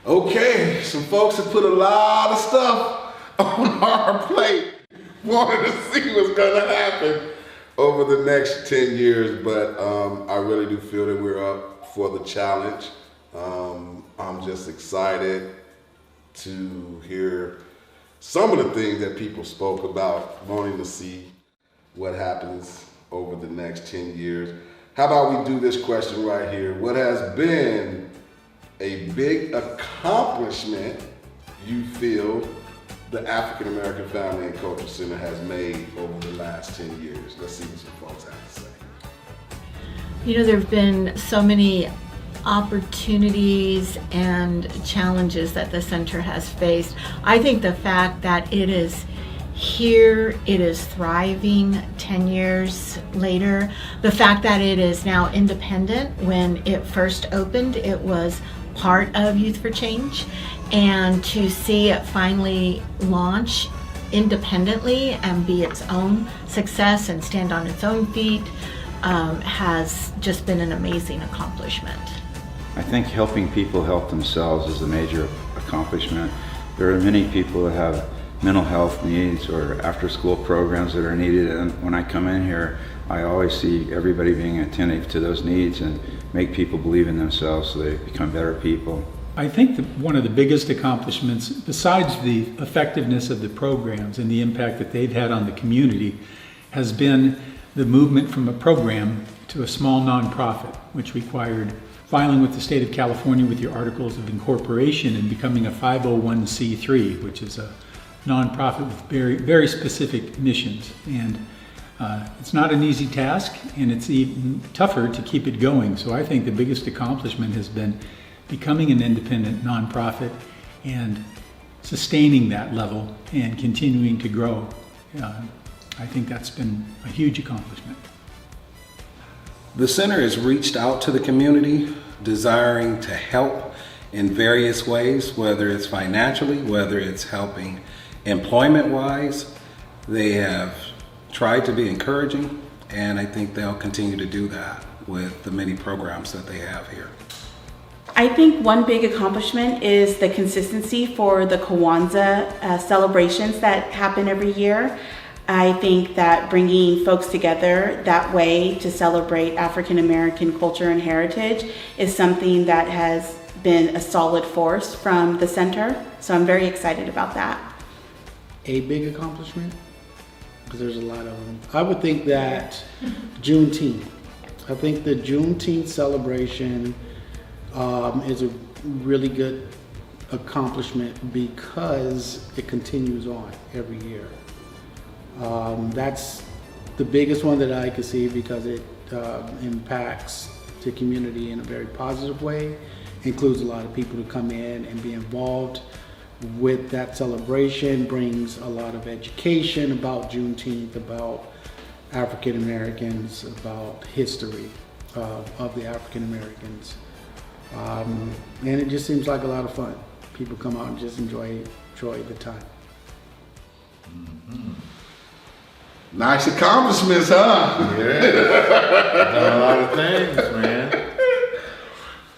Okay, some folks have put a lot of stuff on our plate, wanted to see what's gonna happen over the next 10 years, but I really do feel that we're up for the challenge. I'm just excited to hear some of the things that people spoke about, wanting to see what happens over the next 10 years. How about we do this question right here? What has been a big accomplishment you feel the African American Family and Culture Center has made over the last 10 years? Let's see what some folks have to say. You know, there have been so many opportunities and challenges that the center has faced. I think the fact that it is here, it is thriving 10 years later, the fact that it is now independent. When it first opened, it was part of Youth for Change, and to see it finally launch independently and be its own success and stand on its own feet has just been an amazing accomplishment. I think helping people help themselves is a major accomplishment. There are many people that have mental health needs or after-school programs that are needed, and when I come in here, I always see everybody being attentive to those needs and make people believe in themselves so they become better people. I think that one of the biggest accomplishments, besides the effectiveness of the programs and the impact that they've had on the community, has been the movement from a program to a small nonprofit, which required filing with the state of California with your articles of incorporation and becoming a 501c3, which is a nonprofit with very, very specific missions. And it's not an easy task, and it's even tougher to keep it going. So I think the biggest accomplishment has been becoming an independent nonprofit and sustaining that level and continuing to grow. I think that's been a huge accomplishment. The center has reached out to the community, desiring to help in various ways, whether it's financially, whether it's helping employment-wise. They have tried to be encouraging, and I think they'll continue to do that with the many programs that they have here. I think one big accomplishment is the consistency for the Kwanzaa celebrations that happen every year. I think that bringing folks together that way to celebrate African American culture and heritage is something that has been a solid force from the center. So I'm very excited about that. A big accomplishment? Because there's a lot of them. I would think that Juneteenth. I think the Juneteenth celebration is a really good accomplishment because it continues on every year. That's the biggest one that I could see because it impacts the community in a very positive way, includes a lot of people to come in and be involved with that celebration, brings a lot of education about Juneteenth, about African Americans, about history of the African Americans. And it just seems like a lot of fun. People come out and just enjoy the time. Mm-hmm. Nice accomplishments, huh? Yeah, done a lot of things, man.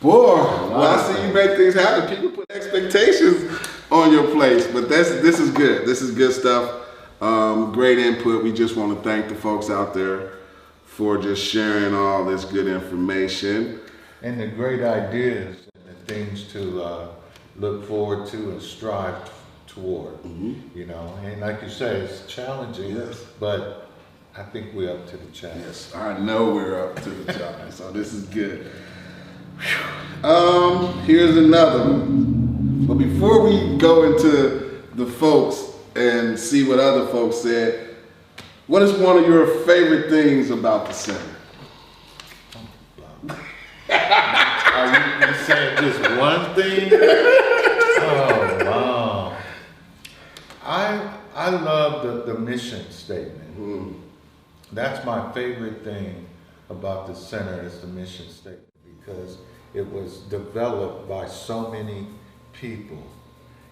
Boy, well, I see you make things happen. People put expectations on your place, but this is good. This is good stuff. Great input. We just want to thank the folks out there for just sharing all this good information. And the great ideas and the things to look forward to and strive toward, you know. And like you said, it's challenging, yes, but I think we're up to the challenge. Yes, I know we're up to the challenge, so this is good. Here's another one. But before we go into the folks and see what other folks said, what is one of your favorite things about the center? Are you saying just one thing? Oh, wow. I love the mission statement. That's my favorite thing about the center is the mission statement, because it was developed by so many people.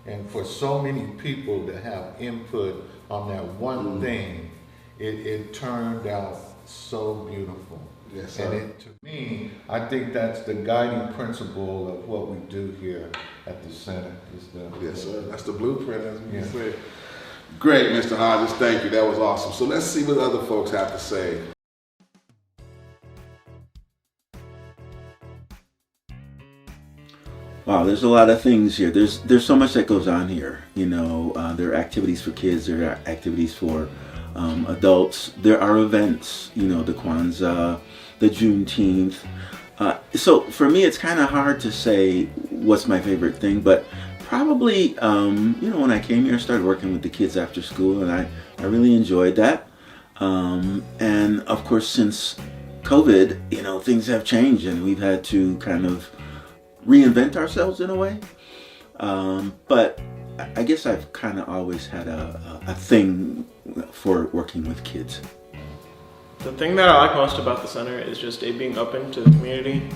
And for so many people to have input on that one thing, it turned out so beautiful. Yes, and to me, I think that's the guiding principle of what we do here at the center. Yes, sir. That's the blueprint, as we say. Great, Mr. Hodges. Thank you. That was awesome. So let's see what other folks have to say. Wow, there's a lot of things here. There's so much that goes on here. You know, there are activities for kids. There are activities for adults. There are events. You know, the Kwanzaa, the Juneteenth. So for me, it's kind of hard to say what's my favorite thing, but probably, you know, when I came here, I started working with the kids after school, and I really enjoyed that. And of course, since COVID, you know, things have changed, and we've had to kind of reinvent ourselves in a way. But I guess I've kind of always had a thing for working with kids. The thing that I like most about the center is just it being open to the community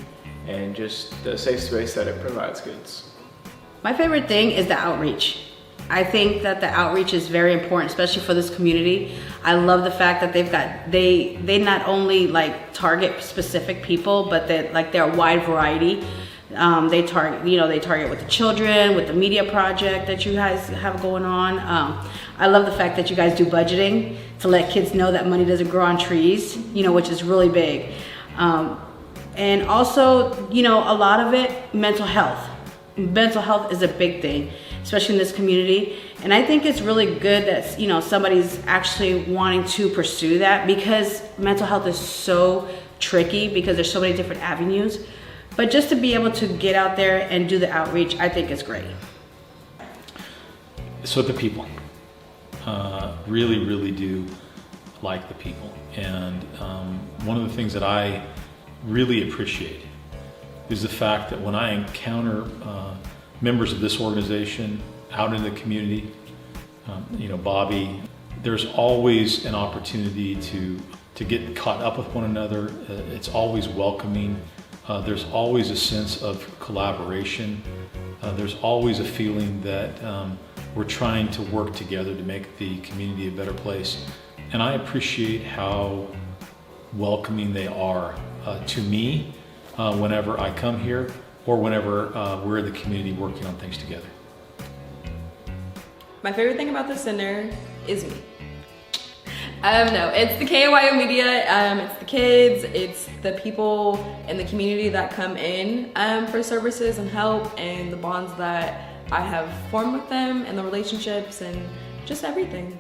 and just the safe space that it provides kids. My favorite thing is the outreach. I think that the outreach is very important, especially for this community. I love the fact that they not only like target specific people, but they're a wide variety. They target with the children, with the media project that you guys have going on. I love the fact that you guys do budgeting to let kids know that money doesn't grow on trees, you know, which is really big. And also, you know, a lot of it, mental health. Mental health is a big thing, especially in this community. And I think it's really good that, you know, somebody's actually wanting to pursue that, because mental health is so tricky because there's so many different avenues. But just to be able to get out there and do the outreach, I think is great. So the people, really do like the people. And one of the things that I really appreciate is the fact that when I encounter members of this organization out in the community, you know, Bobby, there's always an opportunity to get caught up with one another. It's always welcoming. There's always a sense of collaboration. There's always a feeling that we're trying to work together to make the community a better place. And I appreciate how welcoming they are to me whenever I come here, or whenever we're in the community working on things together. My favorite thing about the center is me. No, it's the KYO media, it's the kids, it's the people in the community that come in for services and help, and the bonds that I have formed with them, and the relationships, and just everything.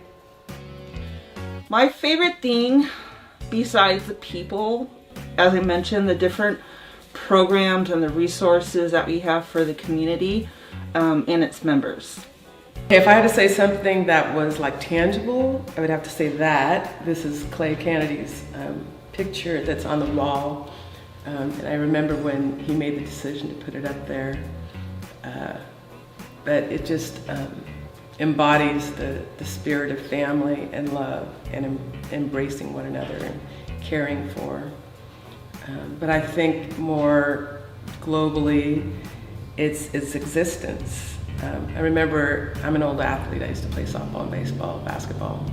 My favorite thing, besides the people, as I mentioned, the different programs and the resources that we have for the community and its members. If I had to say something that was like tangible, I would have to say that. This is Clay Kennedy's picture that's on the wall. And I remember when he made the decision to put it up there. But it just embodies the spirit of family and love and embracing one another and caring for. But I think more globally, it's existence. I remember, I'm an old athlete. I used to play softball, baseball, basketball.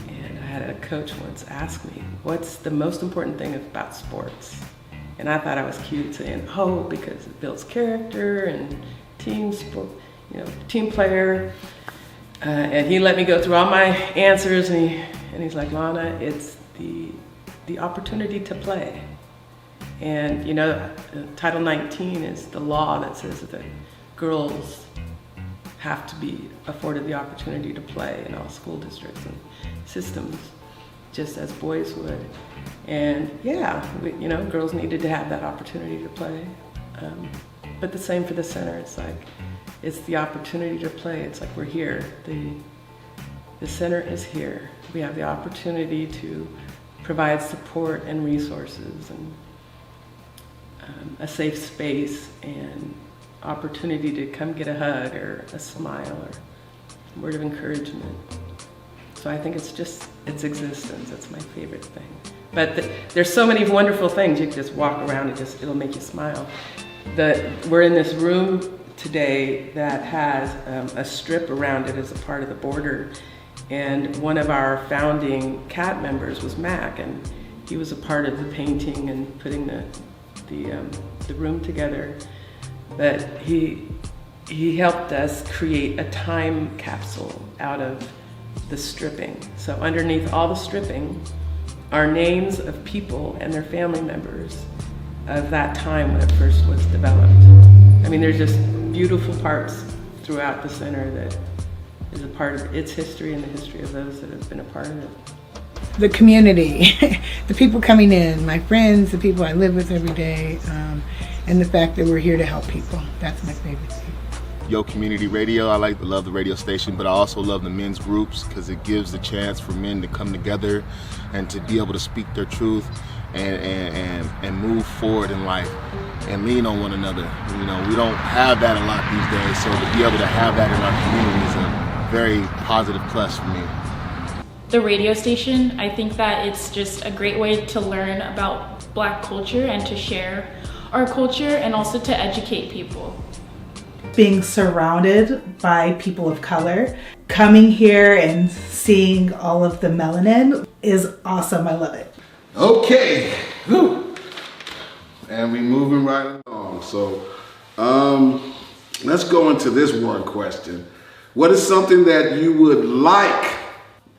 And I had a coach once ask me, what's the most important thing about sports? And I thought I was cute saying, hope, because it builds character and team sport, you know, team player. And he let me go through all my answers, and he's like, Lana, it's the opportunity to play. And you know, Title 19 is the law that says that girls have to be afforded the opportunity to play in all school districts and systems. just as boys would. And yeah, girls needed to have that opportunity to play. But the same for the center. It's the opportunity to play. It's like we're here. The center is here. We have the opportunity to provide support and resources and a safe space and opportunity to come get a hug or a smile or a word of encouragement. So I think it's existence. That's my favorite thing. But there's so many wonderful things. You can just walk around and it'll make you smile. We're in this room today that has a strip around it as a part of the border. And one of our founding CAT members was Mac, and he was a part of the painting and putting the room together. But he helped us create a time capsule out of the stripping. So underneath all the stripping are names of people and their family members of that time when it first was developed. I mean, there's just beautiful parts throughout the center that is a part of its history and the history of those that have been a part of it. The community, the people coming in, my friends, the people I live with every day, and the fact that we're here to help people. That's my favorite thing. Yo Community Radio, I love the radio station, but I also love the men's groups because it gives the chance for men to come together and to be able to speak their truth and move forward in life and lean on one another. You know, we don't have that a lot these days, so to be able to have that in our community is a very positive plus for me. The radio station, I think that it's just a great way to learn about Black culture and to share our culture and also to educate people. Being surrounded by people of color, coming here and seeing all of the melanin is awesome. I love it. Okay. Whew. And we moving right along. So let's go into this one question. What is something that you would like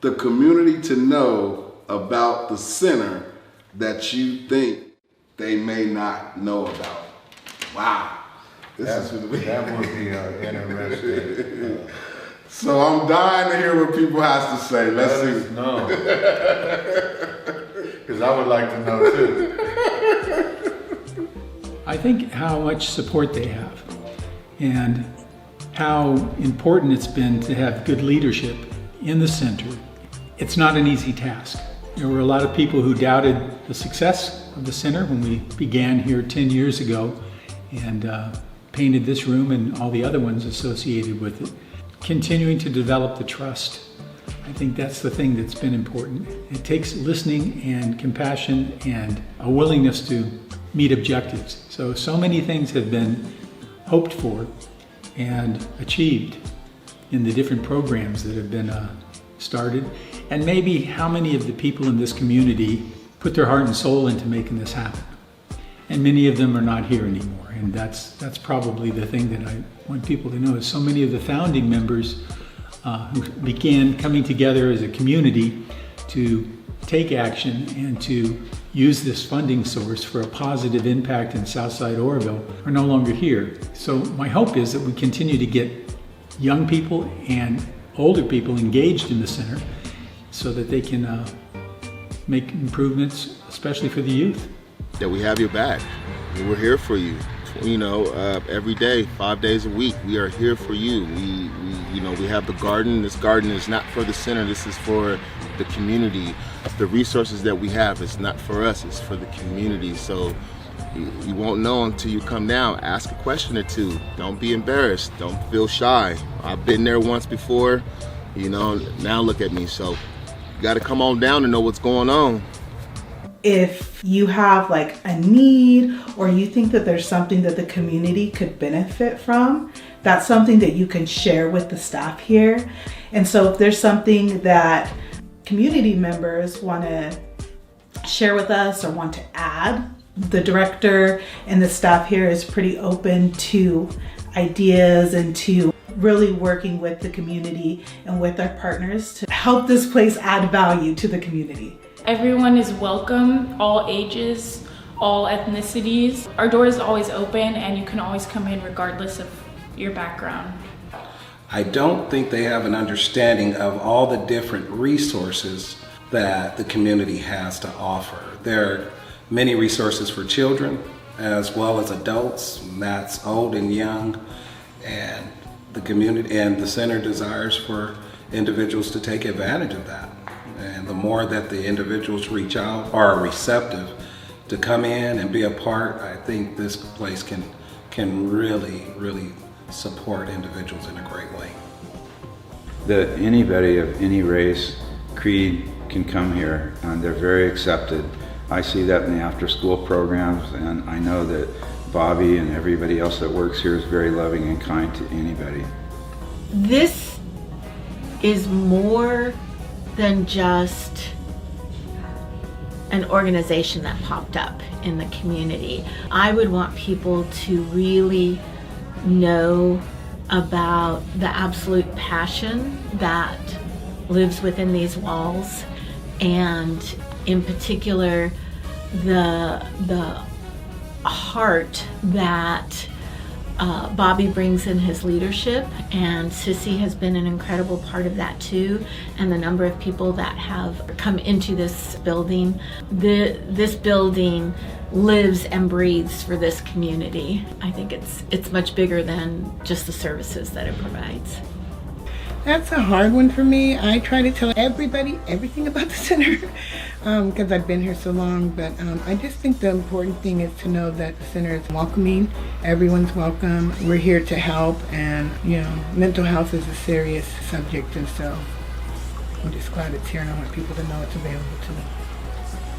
the community to know about the center that you think they may not know about? Wow. That would be interesting. So I'm dying to hear what people have to say. Let's see. No. Because I would like to know too. I think how much support they have and how important it's been to have good leadership in the center. It's not an easy task. There were a lot of people who doubted the success of the center when we began here 10 years ago and painted this room and all the other ones associated with it. Continuing to develop the trust. I think that's the thing that's been important. It takes listening and compassion and a willingness to meet objectives. So many things have been hoped for and achieved in the different programs that have been started. And maybe how many of the people in this community put their heart and soul into making this happen. And many of them are not here anymore. And that's probably the thing that I want people to know is so many of the founding members who began coming together as a community to take action and to use this funding source for a positive impact in Southside Oroville are no longer here. So my hope is that we continue to get young people and older people engaged in the center so that they can make improvements, especially for the youth. That we have your back. We're here for you. You know, every day, 5 days a week, we are here for you. We have the garden. This garden is not for the center. This is for the community. The resources that we have is not for us. It's for the community. So you won't know until you come down. Ask a question or two. Don't be embarrassed. Don't feel shy. I've been there once before. Now look at me. So you got to come on down and know what's going on. If you have like a need or you think that there's something that the community could benefit from, that's something that you can share with the staff here. And so if there's something that community members want to share with us or want to add, the director and the staff here is pretty open to ideas and to really working with the community and with our partners to help this place add value to the community. Everyone is welcome, all ages, all ethnicities. Our door is always open and you can always come in regardless of your background. I don't think they have an understanding of all the different resources that the community has to offer. There are many resources for children as well as adults, and that's old and young, and the community and the center desires for individuals to take advantage of that. And the more that the individuals reach out or are receptive to come in and be a part, I think this place can really support individuals in a great way. That anybody of any race, creed can come here, and they're very accepted. I see that in the after-school programs, and I know that Bobby and everybody else that works here is very loving and kind to anybody. This is more than just an organization that popped up in the community. I would want people to really know about the absolute passion that lives within these walls, and in particular the heart that Bobby brings in his leadership, and Sissy has been an incredible part of that too, and the number of people that have come into this building. This building lives and breathes for this community. I think it's much bigger than just the services that it provides. That's a hard one for me. I try to tell everybody everything about the center because I've been here so long, but I just think the important thing is to know that the center is welcoming. Everyone's welcome. We're here to help, and mental health is a serious subject, and so I'm just glad it's here, and I want people to know it's available to them.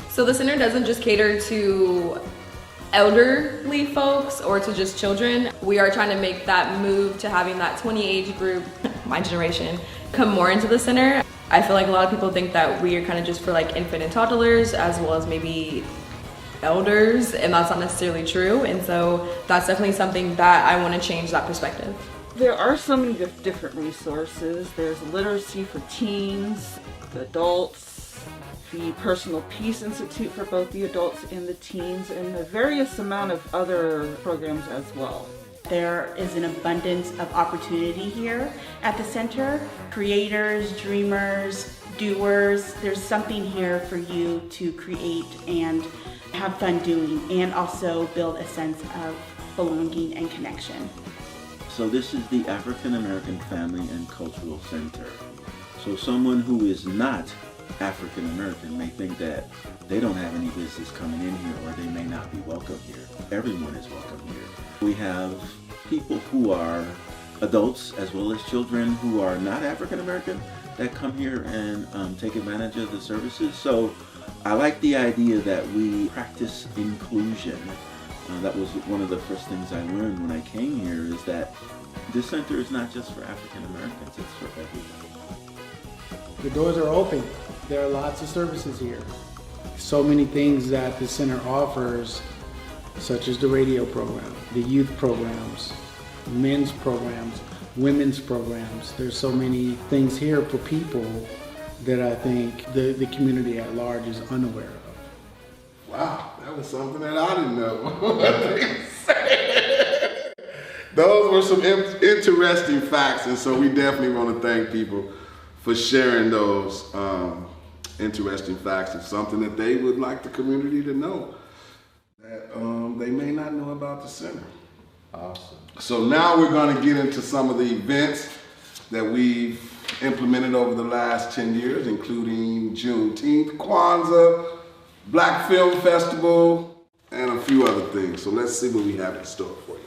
So the center doesn't just cater to elderly folks or to just children. We are trying to make that move to having that 20 age group, my generation, come more into the center. I feel like a lot of people think that we are kind of just for like infant and toddlers as well as maybe elders, and that's not necessarily true. And so that's definitely something that I want to change that perspective. There are so many different resources. There's literacy for teens, the adults, the Personal Peace Institute for both the adults and the teens, and a various amount of other programs as well. There is an abundance of opportunity here at the center. Creators, dreamers, doers, there's something here for you to create and have fun doing, and also build a sense of belonging and connection. So this is the African American Family and Cultural Center. So someone who is not African American may think that they don't have any business coming in here, or they may not be welcome here. Everyone is welcome here. We have people who are adults as well as children who are not African American that come here and take advantage of the services. So I like the idea that we practice inclusion. That was one of the first things I learned when I came here, is that this center is not just for African Americans, it's for everyone. The doors are open. There are lots of services here. So many things that the center offers, such as the radio program, the youth programs, men's programs, women's programs. There's so many things here for people that I think the community at large is unaware of. Wow, that was something that I didn't know. Those were some interesting facts, and so we definitely want to thank people for sharing those interesting facts. It's something that they would like the community to know that they may not know about the center. Awesome. So now we're going to get into some of the events that we've implemented over the last 10 years, including Juneteenth, Kwanzaa, Black Film Festival, and a few other things. So let's see what we have in store for you.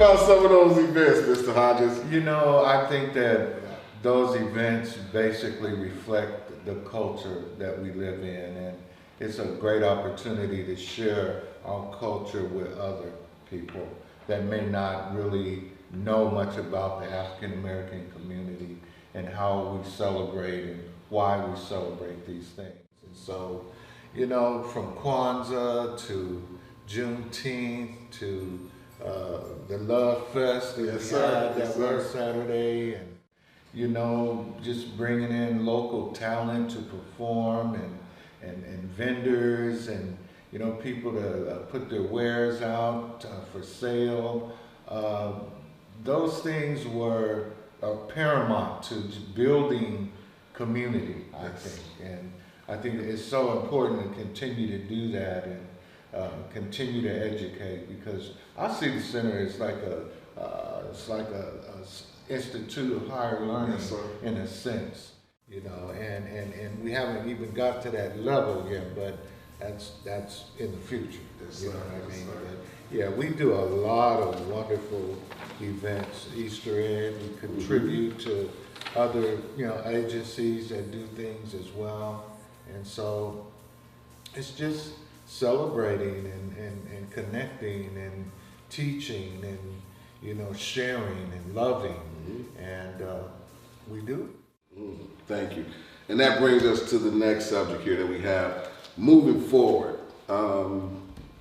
about some of those events, Mr. Hodges? You know, I think that those events basically reflect the culture that we live in, and it's a great opportunity to share our culture with other people that may not really know much about the African American community and how we celebrate and why we celebrate these things. And so, you know, from Kwanzaa to Juneteenth to the Love Fest that we had that last Saturday, and you know, just bringing in local talent to perform and vendors and you know people to put their wares out for sale. Those things were paramount to building community, I think, and I think it's so important to continue to do that and continue to educate, because I see the center as like a institute of higher learning in a sense, you know, and we haven't even got to that level yet, but that's in the future. You know what I mean? But yeah, we do a lot of wonderful events. Easter egg, we contribute to other agencies that do things as well, and so it's just celebrating and connecting and teaching and sharing and loving, and we do it. Thank you. And that brings us to the next subject here that we have. Moving forward,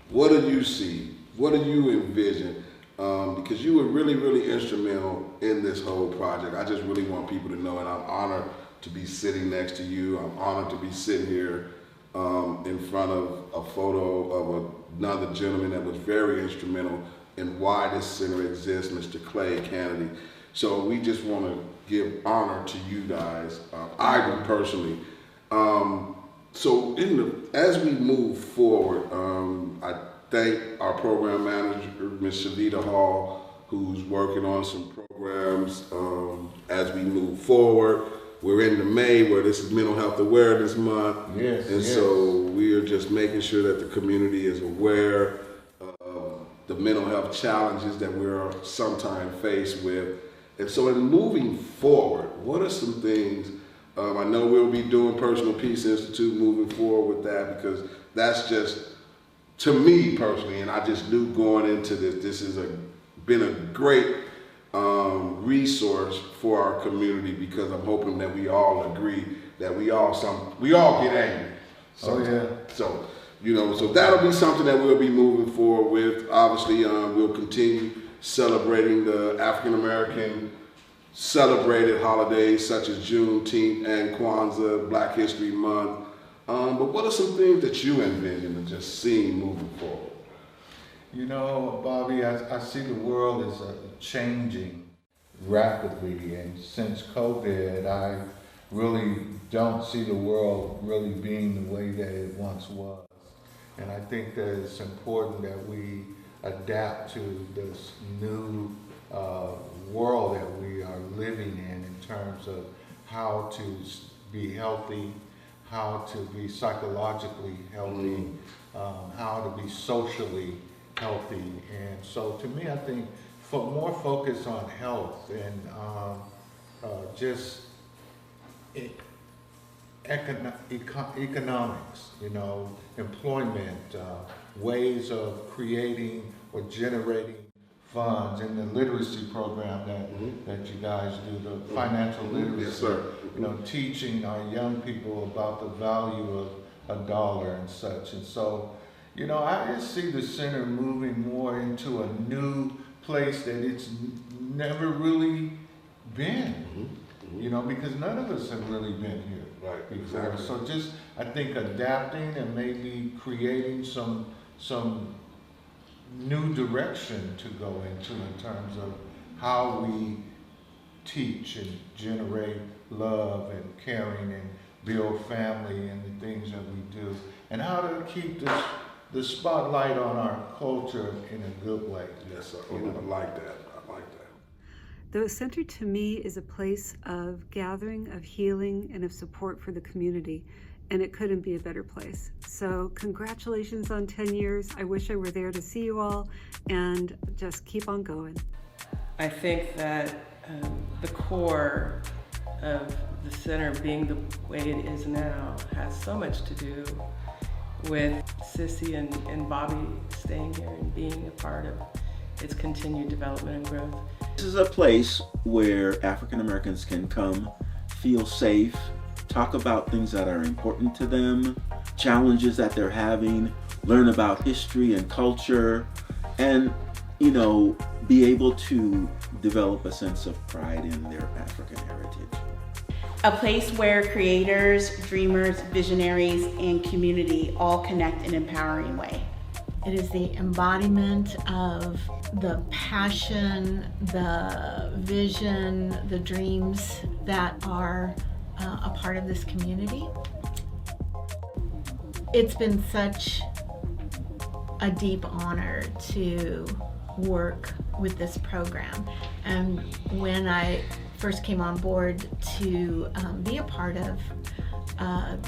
what do you see? What do you envision? Because you were really, really instrumental in this whole project. I just really want people to know, and I'm honored to be sitting next to you. I'm honored to be sitting here in front of a photo of another gentleman that was very instrumental in why this center exists, Mr. Clay Kennedy. So we just want to give honor to you guys. I do personally. So as we move forward, I thank our program manager, Ms. Shavita Hall, who's working on some programs as we move forward. We're into May, where this is Mental Health Awareness Month. Yes, and so we are just making sure that the community is aware of the mental health challenges that we're sometimes faced with. And so in moving forward, what are some things, I know we'll be doing Personal Peace Institute moving forward with that, because that's just, to me personally, and I just knew going into this has been a great resource for our community, because I'm hoping that we all agree that we all get angry. Oh yeah. So, so that'll be something that we'll be moving forward with. Obviously, we'll continue celebrating the African American celebrated holidays such as Juneteenth and Kwanzaa, Black History Month. But what are some things that you envision and just seeing moving forward? You know, Bobby, I see the world is changing rapidly, and since COVID, I really don't see the world really being the way that it once was. And I think that it's important that we adapt to this new world that we are living in terms of how to be healthy, how to be psychologically healthy, how to be socially healthy. And so to me, I think more focus on health and just economics, employment, ways of creating or generating funds, and the literacy program that you guys do, the financial literacy. Yes, sir. Teaching our young people about the value of a dollar and such. And so, I just see the center moving more into a new place that it's never really been. Because none of us have really been here before. Exactly. So just, I think, adapting and maybe creating some new direction to go into in terms of how we teach and generate love and caring and build family and the things that we do, and how to keep the spotlight on our culture in a good way. Yes, sir. I like that. The center to me is a place of gathering, of healing, and of support for the community, and it couldn't be a better place. So congratulations on 10 years. I wish I were there to see you all, and just keep on going. I think that the core of the center being the way it is now has so much to do with Sissy and Bobby staying here and being a part of its continued development and growth. This is a place where African Americans can come, feel safe, talk about things that are important to them, challenges that they're having, learn about history and culture, and, you know, be able to develop a sense of pride in their African heritage. A place where creators, dreamers, visionaries, and community all connect in an empowering way. It is the embodiment of the passion, the vision, the dreams that are a part of this community. It's been such a deep honor to work with this program. And when I first came on board to be a part of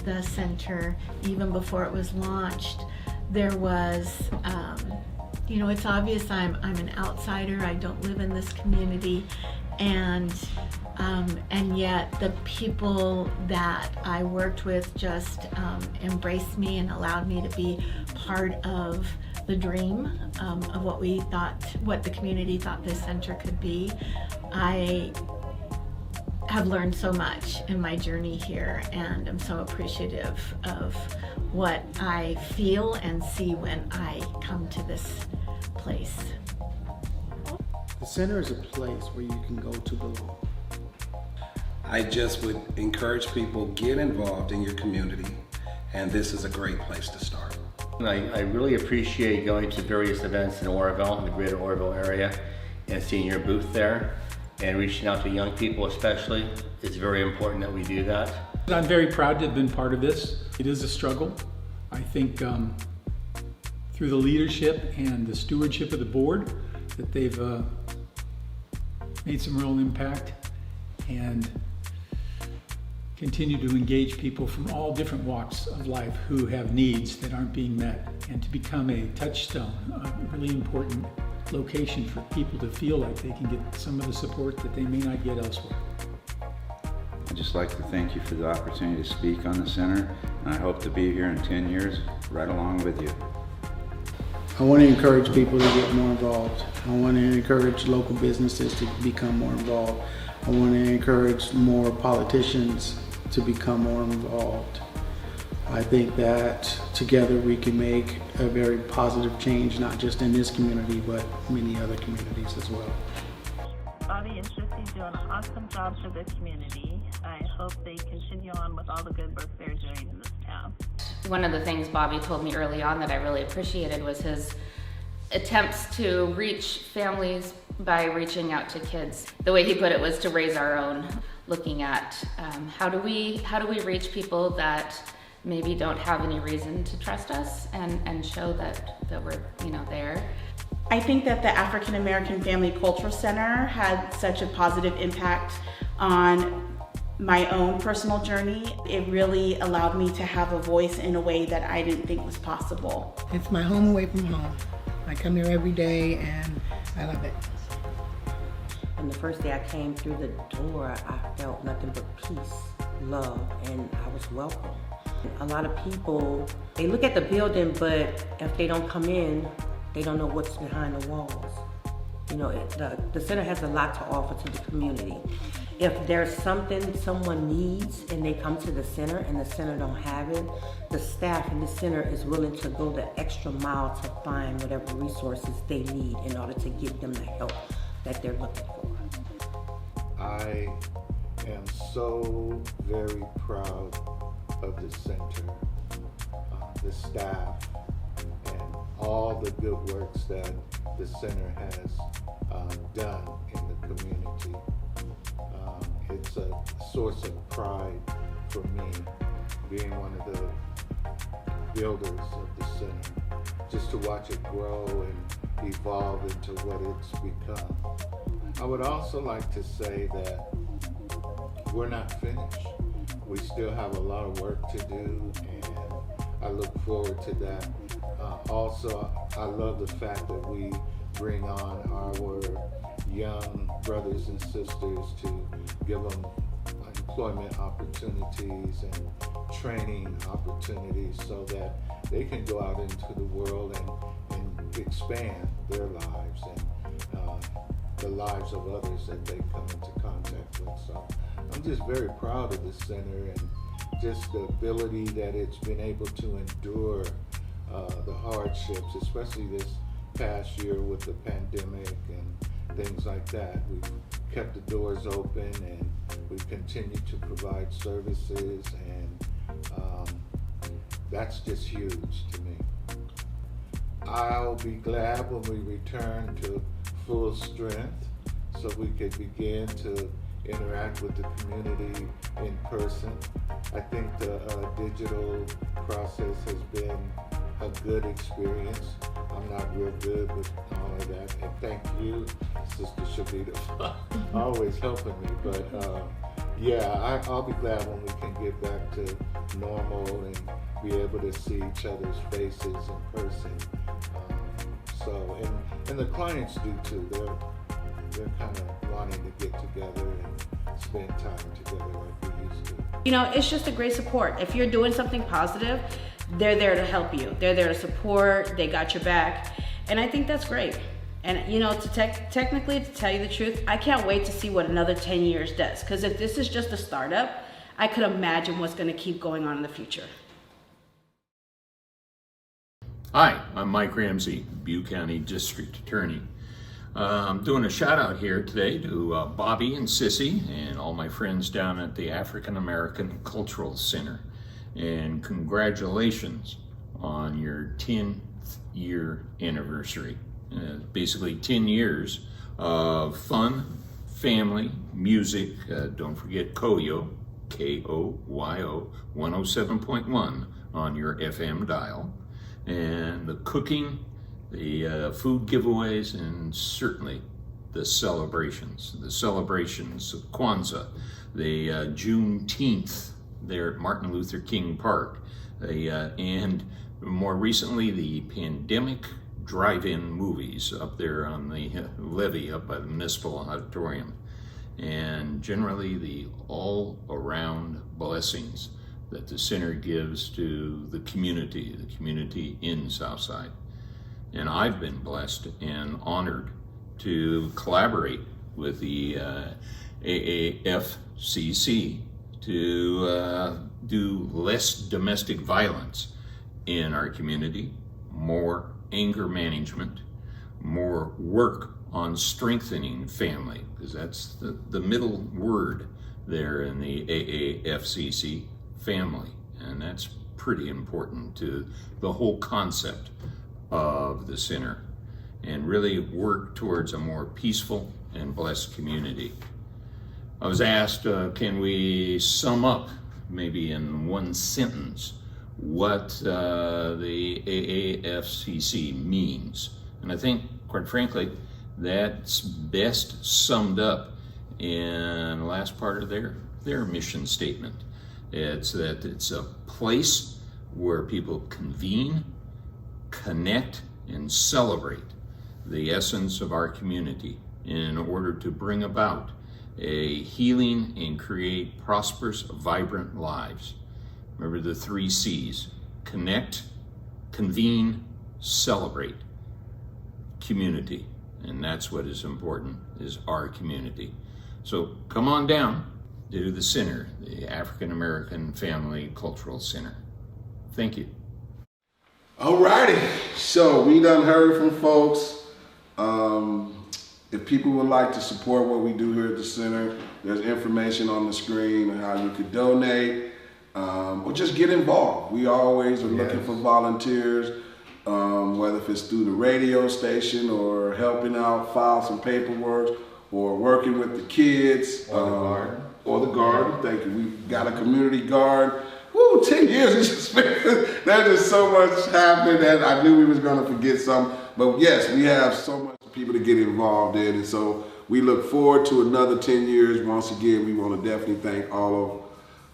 the center, even before it was launched, there was, you know, it's obvious I'm an outsider. I don't live in this community, and yet the people that I worked with just embraced me and allowed me to be part of the dream of what the community thought this center could be. I have learned so much in my journey here, and I'm so appreciative of what I feel and see when I come to this place. The center is a place where you can go to belong. I just would encourage people, get involved in your community, and this is a great place to start. I really appreciate going to various events in Oroville, in the greater Oroville area, and seeing your booth there, and reaching out to young people especially. It's very important that we do that. I'm very proud to have been part of this. It is a struggle. I think through the leadership and the stewardship of the board that they've made some real impact and continue to engage people from all different walks of life who have needs that aren't being met, and to become a touchstone, a really important location for people to feel like they can get some of the support that they may not get elsewhere. I'd just like to thank you for the opportunity to speak on the center, and I hope to be here in 10 years right along with you. I want to encourage people to get more involved. I want to encourage local businesses to become more involved. I want to encourage more politicians to become more involved. I think that together we can make a very positive change, not just in this community, but many other communities as well. Bobby and Sissy do an awesome job for the community. I hope they continue on with all the good work they're doing in this town. One of the things Bobby told me early on that I really appreciated was his attempts to reach families by reaching out to kids. The way he put it was to raise our own, looking at how do we reach people that maybe don't have any reason to trust us, and show that we're, you know, there. I think that the African American Family Cultural Center had such a positive impact on my own personal journey. It really allowed me to have a voice in a way that I didn't think was possible. It's my home away from home. I come here every day and I love it. And the first day I came through the door, I felt nothing but peace, love, and I was welcome. A lot of people, they look at the building, but if they don't come in, they don't know what's behind the walls. You know, the center has a lot to offer to the community. If there's something someone needs and they come to the center and the center don't have it, the staff in the center is willing to go the extra mile to find whatever resources they need in order to give them the help that they're looking for. I am so very proud of the center, the staff, and all the good works that the center has done in the community. It's a source of pride for me, being one of the builders of the center, just to watch it grow and evolve into what it's become. I would also like to say that we're not finished. We still have a lot of work to do, and I look forward to that. Also, I love the fact that we bring on our young brothers and sisters to give them employment opportunities and training opportunities so that they can go out into the world and expand their lives and the lives of others that they come into contact with. So I'm just very proud of the center and just the ability that it's been able to endure the hardships, especially this past year with the pandemic and things like that. We've kept the doors open and we've continued to provide services, and that's just huge to me. I'll be glad when we return to full strength so we can begin to interact with the community in person. I think the digital process has been a good experience. I'm not real good with all of that, and thank you, Sister Shavita, for always helping me. But yeah, I'll be glad when we can get back to normal and be able to see each other's faces in person. And the clients do too. They're kind of wanting to get together and spend time together like we used to. You know, it's just a great support. If you're doing something positive, they're there to help you. They're there to support, they got your back. And I think that's great. And you know, technically, to tell you the truth, I can't wait to see what another 10 years does. Because if this is just a startup, I could imagine what's gonna keep going on in the future. Hi, I'm Mike Ramsey, Butte County District Attorney. I'm doing a shout out here today to Bobby and Sissy and all my friends down at the African American Cultural Center. And congratulations on your 10th year anniversary. Basically 10 years of fun, family, music. Don't forget Koyo, K-O-Y-O, 107.1 on your FM dial. And the cooking, the food giveaways, and certainly the celebrations of Kwanzaa, the Juneteenth there at Martin Luther King Park, and more recently the pandemic drive-in movies up there on the levee up by the municipal auditorium, and generally the all-around blessings that the center gives to the community in Southside. And I've been blessed and honored to collaborate with the AAFCC to do less domestic violence in our community, more anger management, more work on strengthening family, because that's the middle word there in the AAFCC, family, and that's pretty important to the whole concept of the center, and really work towards a more peaceful and blessed community. I was asked, can we sum up maybe in one sentence what the AAFCC means? And I think, quite frankly, that's best summed up in the last part of their mission statement. It's that it's a place where people convene, connect, and celebrate the essence of our community in order to bring about a healing and create prosperous, vibrant lives. Remember the 3 C's: connect, convene, celebrate. Community. And that's what is important, is our community. So come on down to the center, the African American Family Cultural Center. Thank you. Alrighty, so we done heard from folks. If people would like to support what we do here at the center, there's information on the screen on how you could donate or just get involved. We always are looking for volunteers, whether if it's through the radio station or helping out, file some paperwork, or working with the kids. Or the garden. Thank you. We've got a community garden. Woo, 10 years. There's just so much happening that I knew we was going to forget some. But yes, we have so much people to get involved in. And so we look forward to another 10 years. Once again, we want to definitely thank all of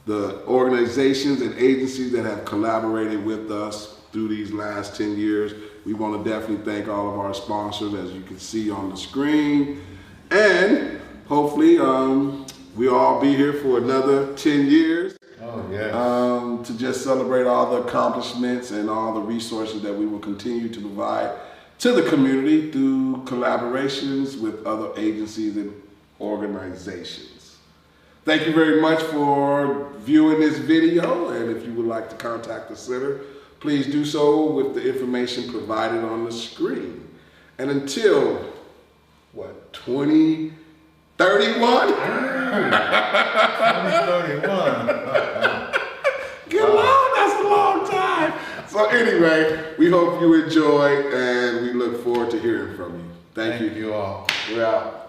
the organizations and agencies that have collaborated with us through these last 10 years. We want to definitely thank all of our sponsors, as you can see on the screen. And hopefully we'll all be here for another 10 years. Oh, yes. To just celebrate all the accomplishments and all the resources that we will continue to provide to the community through collaborations with other agencies and organizations. Thank you very much for viewing this video, and if you would like to contact the center, please do so with the information provided on the screen. And until, 2031? 2031. Come on, that's a long time. So anyway, we hope you enjoyed, and we look forward to hearing from you. Thank you. Thank you all. We're out.